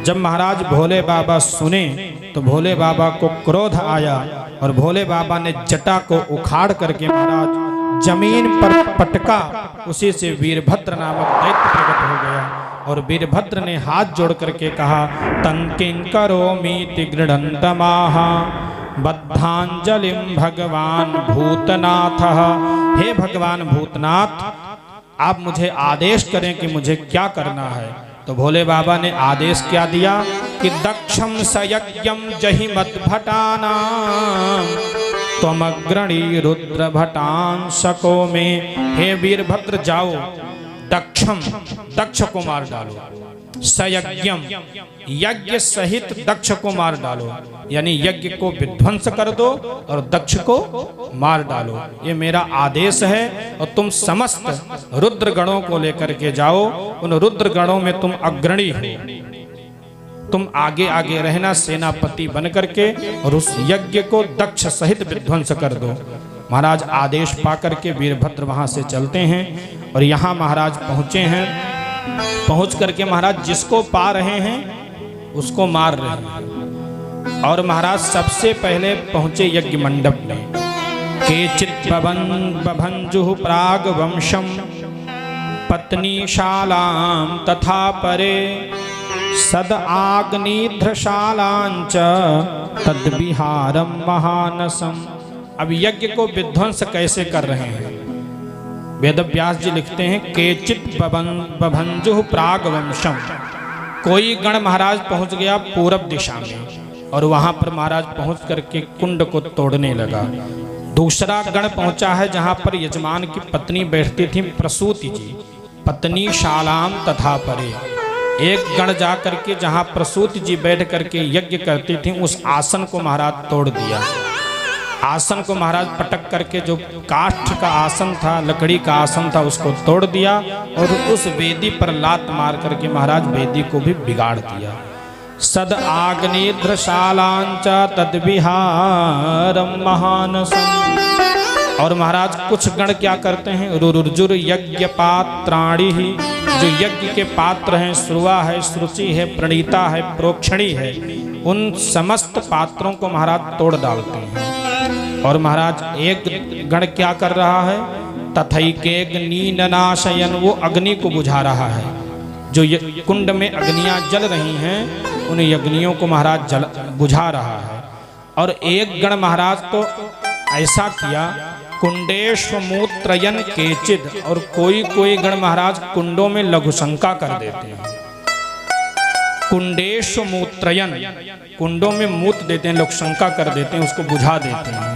जब महाराज भोले बाबा सुने तो भोले बाबा को क्रोध आया और भोले बाबा ने जटा को उखाड़ करके महाराज जमीन पर पटका। उसी से वीरभद्र नामक दैत्य प्रकट हो गया और वीरभद्र ने हाथ जोड़ करके कहा तं किंकरोमीति गृह्णन्तमाह बद्धांजलिं भगवान भूतनाथः। हे भगवान भूतनाथ, आप मुझे आदेश करें कि मुझे क्या करना है। तो भोले बाबा ने आदेश क्या दिया कि दक्षम सयज्ञम जहि मद्भटानां त्वमग्रणी रुद्र भटांसको में। हे वीरभद्र जाओ, दक्ष को मार डालो। सयज्ञम यज्ञ सहित दक्ष को मार डालो, यानी यज्ञ को विध्वंस कर दो और दक्ष को मार डालो। ये मेरा आदेश है और तुम समस्त रुद्र गणों को लेकर के जाओ। उन रुद्र गणों में तुम अग्रणी हो, तुम आगे आगे रहना सेनापति बन करके और उस यज्ञ को दक्ष सहित विध्वंस कर दो। महाराज आदेश पाकर के वीरभद्र वहां से चलते हैं और यहाँ महाराज पहुंचे हैं। पहुंच करके महाराज जिसको पा रहे हैं उसको मार रहे हैं। और महाराज सबसे पहले पहुंचे यज्ञ मंडप में। केचित् बभंजुः प्राग वंशम पत्नीशालां तथा परे सद आग्निध्रशालांच तद्विहारम महानसम। अब यज्ञ को विध्वंस कैसे कर रहे हैं? वेद व्यास जी लिखते हैं केचित् बभंजुः प्राग वंशम। कोई गण महाराज पहुंच गया पूरब दिशा में और वहां पर महाराज पहुंच करके कुंड को तोड़ने लगा। दूसरा गण पहुंचा है जहां पर यजमान की पत्नी बैठती थी प्रसूति जी, पत्नी शालाम तथा परे। एक गण जा करके जहां प्रसूति जी बैठ करके यज्ञ करती थी उस आसन को महाराज तोड़ दिया। आसन को महाराज पटक करके जो काष्ठ का आसन था, लकड़ी का आसन था, उसको तोड़ दिया और उस वेदी पर लात मार करके महाराज वेदी को भी बिगाड़ दिया। सद आग्निध्रशालांच तद्विहारम महानसम। और महाराज कुछ गण क्या करते हैं, रुरुर्जुर यज्ञ पात्राणि ही, जो यज्ञ के पात्र हैं, श्रुवा है, श्रुचि है, प्रणीता है, प्रोक्षणी है, उन समस्त पात्रों को महाराज तोड़ डालते हैं। और महाराज एक गण क्या कर रहा है, तथैकेऽग्निनाशयन्, वो अग्नि को बुझा रहा है। जो कुंड में अग्नियां जल रही हैं उन अग्नियों को महाराज बुझा रहा है। और एक गण महाराज तो ऐसा किया कुंडेष्वमूत्रयन् केचिद्, और कोई गण महाराज कुंडों में लघुशंका कर देते हैं। कुंडेष्वमूत्रयन्, कुंडों में मूत देते हैं, लोग शंका कर देते हैं, उसको बुझा देते हैं।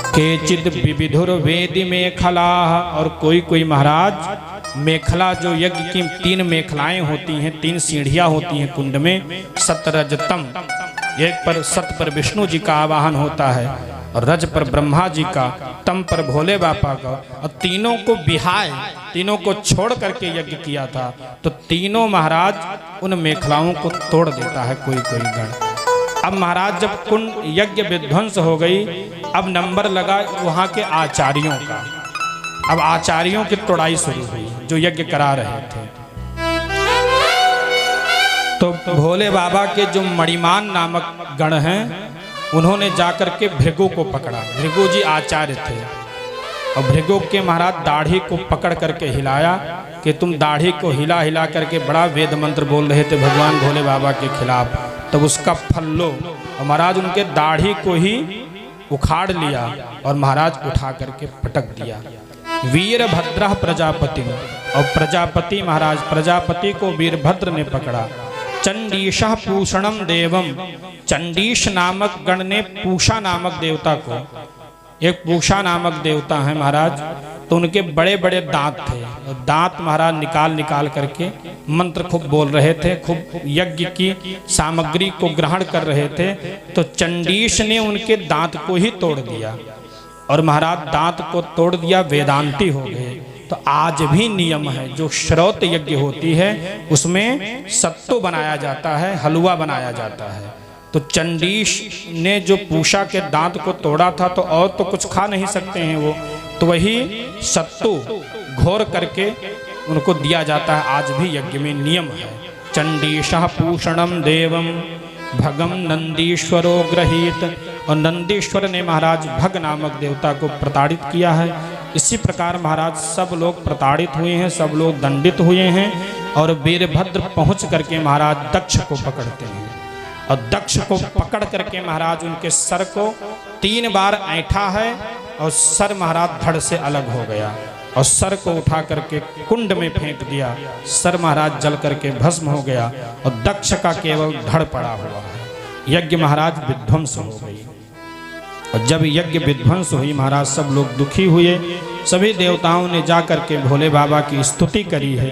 केचिद विविधुर वेदी मेखला, और कोई महाराज मेखला जो यज्ञ की 3 मेखलाएं होती हैं, 3 सीढ़ियां होती हैं कुंड में, सतरजतम, एक पर सत पर विष्णु जी का आवाहन होता है, और रज पर ब्रह्मा जी का, तम पर भोले बापा का, और तीनों को बिहाय, तीनों को छोड़ करके यज्ञ किया था। तो तीनों महाराज उन मेखलाओं को तोड़ देता है कोई गण। अब महाराज जब कुंड यज्ञ विध्वंस हो गई, अब नंबर लगा वहाँ के आचार्यों का। अब आचार्यों की तोड़ाई शुरू हुई जो यज्ञ करा रहे थे। तो भोले बाबा के जो मणिमान नामक गण हैं, उन्होंने जाकर के भृगु को पकड़ा। भृगु जी आचार्य थे, और भृगु के महाराज दाढ़ी को पकड़ करके हिलाया कि तुम दाढ़ी को हिला हिला करके बड़ा वेद मंत्र बोल रहे थे भगवान भोले बाबा के खिलाफ, तब उसका फल लो। और महाराज उनके दाढ़ी को ही उखाड़ लिया और महाराज उठा करके पटक दिया। वीरभद्र प्रजापति, और प्रजापति महाराज, प्रजापति को वीरभद्र ने पकड़ा। चंडीशः पूषणम देवम, चंडीश नामक गण ने पूषा नामक देवता को, एक पूषा नामक देवता है महाराज, तो उनके बड़े बड़े दांत थे, और दांत महाराज निकाल करके मंत्र खूब बोल रहे थे, खूब यज्ञ की सामग्री को ग्रहण कर रहे थे। तो चंडीश ने उनके दांत को ही तोड़ दिया, और महाराज दांत को तोड़ दिया, वेदांती हो गए। तो आज भी नियम है, जो श्रौत यज्ञ होती है उसमें सत्तू बनाया जाता है, हलवा बनाया जाता है। तो चंडीश ने जो पूषा के दांत को तोड़ा था, तो और तो कुछ खा नहीं सकते हैं वो, तो वही सत्तू घोर करके उनको दिया जाता है। आज भी यज्ञ में नियम है। चंडीशः पूषणम देवम भगम नंदीश्वरो गृहीत, और नंदीश्वर ने महाराज भग नामक देवता को प्रताड़ित किया है। इसी प्रकार महाराज सब लोग प्रताड़ित हुए हैं, सब लोग दंडित हुए हैं, और वीरभद्र पहुंच करके महाराज दक्ष को पकड़ते हैं, और दक्ष को पकड़ करके महाराज उनके सर को 3 बार ऐंठा है, और सर महाराज धड़ से अलग हो गया, और सर को उठा करके कुंड में फेंक दिया। सर महाराज जल करके भस्म हो गया, और दक्ष का केवल धड़ पड़ा हुआ है। यज्ञ महाराज विध्वंस हो गई। और जब यज्ञ विध्वंस हुई महाराज सब लोग दुखी हुए। सभी देवताओं ने जाकर के भोले बाबा की स्तुति करी है।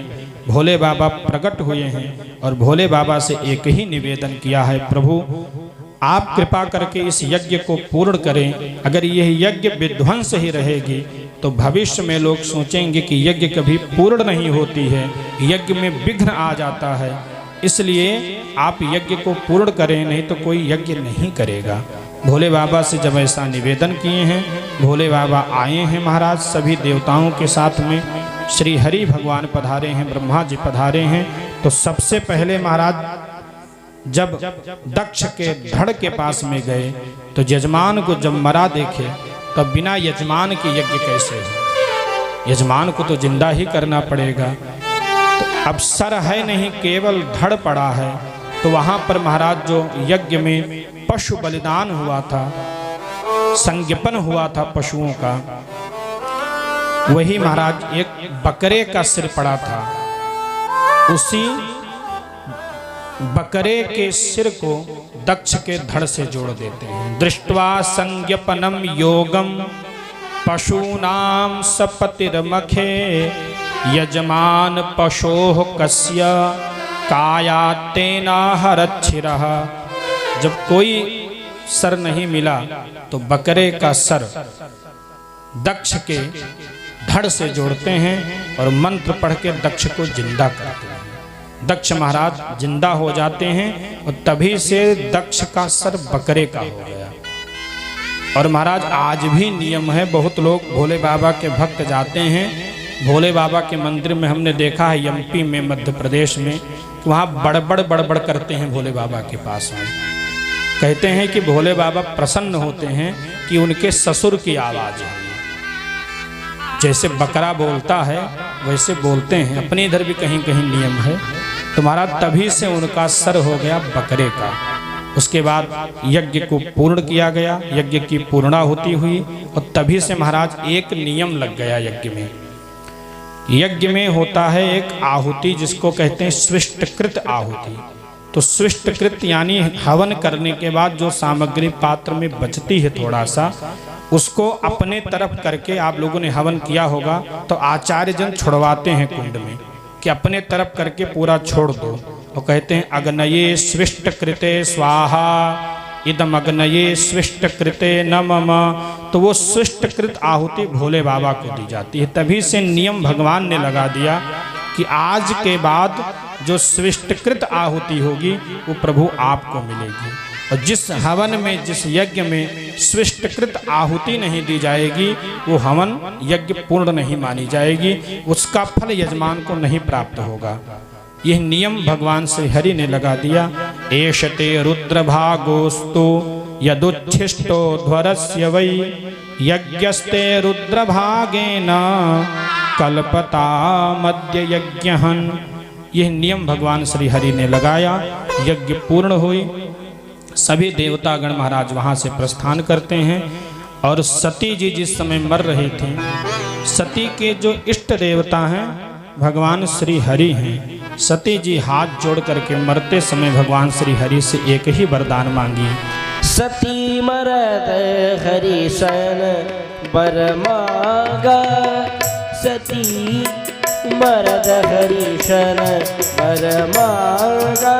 भोले बाबा प्रकट हुए हैं, और भोले बाबा से एक ही निवेदन किया है, प्रभु आप कृपा करके इस यज्ञ को पूर्ण करें। अगर यह यज्ञ विध्वंस ही रहेगी तो भविष्य में लोग सोचेंगे कि यज्ञ कभी पूर्ण नहीं होती है, यज्ञ में विघ्न आ जाता है। इसलिए आप यज्ञ को पूर्ण करें, नहीं तो कोई यज्ञ नहीं करेगा। भोले बाबा से जब ऐसा निवेदन किए हैं, भोले बाबा आए हैं महाराज सभी देवताओं के साथ में। श्री हरि भगवान पधारे हैं, ब्रह्मा जी पधारे हैं। तो सबसे पहले महाराज जब दक्ष के धड़ के पास में गए तो यजमान को जब मरा देखे, तब बिना यजमान के यज्ञ कैसे हो? यजमान को तो जिंदा ही करना पड़ेगा। तो अब सर है नहीं, केवल धड़ पड़ा है। तो वहाँ पर महाराज जो यज्ञ में पशु बलिदान हुआ था, संज्ञापन हुआ था पशुओं का, वही महाराज एक बकरे का सिर पड़ा था। उसी बकरे के सिर को दक्ष के धड़ से जोड़ देते हैं। दृष्ट्वा संज्ञापनम योगम पशूनाम सपतिर्मखे यजमान पशोः कस्य कायातेना हरच्छिरः। जब कोई सर नहीं मिला तो बकरे का सर दक्ष के धड़ से जोड़ते हैं और मंत्र पढ़ के दक्ष को जिंदा करते हैं। दक्ष महाराज जिंदा हो जाते हैं और तभी से दक्ष का सर बकरे का हो गया। और महाराज आज भी नियम है, बहुत लोग भोले बाबा के भक्त जाते हैं। भोले बाबा के मंदिर में हमने देखा है एमपी में, मध्य प्रदेश में, वहाँ बड़बड़ करते हैं भोले बाबा के पास में। कहते हैं कि भोले बाबा प्रसन्न होते हैं कि उनके ससुर की आवाज़ है। जैसे बकरा बोलता है वैसे बोलते हैं। अपने इधर भी कहीं कहीं नियम है। तो महाराज तभी से उनका सर हो गया बकरे का। उसके बाद यज्ञ को पूर्ण किया गया, यज्ञ की पूर्णाहुति हुई और तभी से महाराज एक नियम लग गया यज्ञ में। यज्ञ में होता है एक आहुति जिसको कहते हैं सृष्टकृत आहुति। तो स्विष्टकृत यानी हवन करने के बाद जो सामग्री पात्र में बचती है थोड़ा सा, उसको अपने तरफ करके आप लोगों ने हवन किया होगा तो आचार्य जन छुड़वाते हैं कुंड में कि अपने तरफ करके पूरा छोड़ दो, और कहते हैं अग्नये स्विष्टकृते स्वाहा इदम अग्नये स्विष्टकृते न मम। तो वो स्विष्टकृत आहुति भोले बाबा को दी जाती है। तभी से नियम भगवान ने लगा दिया कि आज के बाद जो स्विष्टकृत आहुति होगी वो प्रभु आपको मिलेगी, और जिस हवन में जिस यज्ञ में स्विष्टकृत आहुति नहीं दी जाएगी वो हवन यज्ञ पूर्ण नहीं मानी जाएगी, उसका फल यजमान को नहीं प्राप्त होगा। यह नियम भगवान श्री हरि ने लगा दिया। एषते रुद्रभागोस्तु यदुच्छिष्टो ध्वरस्य वै यज्ञस्ते रुद्रभागेन कल्पता मध्य यज्ञहन्। यह नियम भगवान श्री हरि ने लगाया। यज्ञ पूर्ण हुई, सभी देवतागण महाराज वहाँ से प्रस्थान करते हैं, और सती जी जिस समय मर रही थी, सती के जो इष्ट देवता हैं भगवान श्री हरि हैं। सती जी हाथ जोड़ करके मरते समय भगवान श्री हरि से एक ही वरदान मांगी। सती मरद हरिशन बर मांगा, सती मरद हरिशन बर मांगा,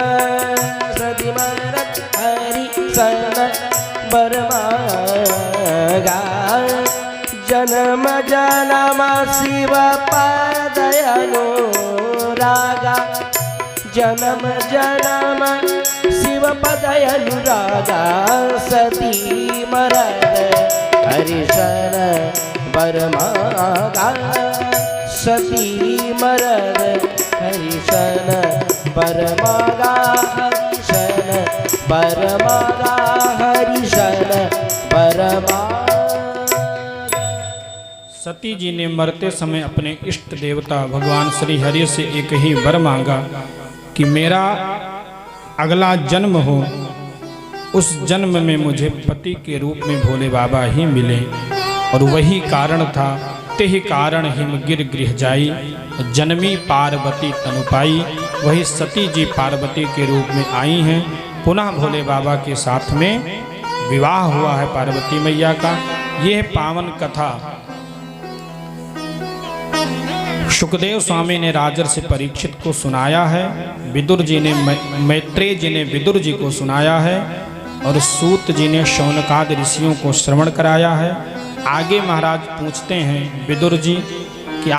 सती मरद हरिशन बर मांगा। जन्म जन्म शिव पदयनु रागा, जन्म जन्म शिव पदयनु रागा। सती मरद हरिशन बर मांगा, सती मरद हरिशन बर मांगा, हरिशन बर मांगा, हरिशन बर मांगा। सती जी ने मरते समय अपने इष्ट देवता भगवान श्री हरि से एक ही वर मांगा कि मेरा अगला जन्म हो, उस जन्म में मुझे पति के रूप में भोले बाबा ही मिले। और वही कारण था, तेहि कारण हिमगिर गृह जाई, जन्मी पार्वती तनु पाई। वही सती जी पार्वती के रूप में आई हैं। पुनः भोले बाबा के साथ में विवाह हुआ है पार्वती मैया का। यह पावन कथा सुखदेव स्वामी ने राजर्षि परीक्षित को सुनाया है, विदुर जी ने मैत्रेय जी ने विदुर जी को सुनाया है, और सूत जी ने शौनकादि ऋषियों को श्रवण कराया है। आगे महाराज पूछते हैं विदुर जी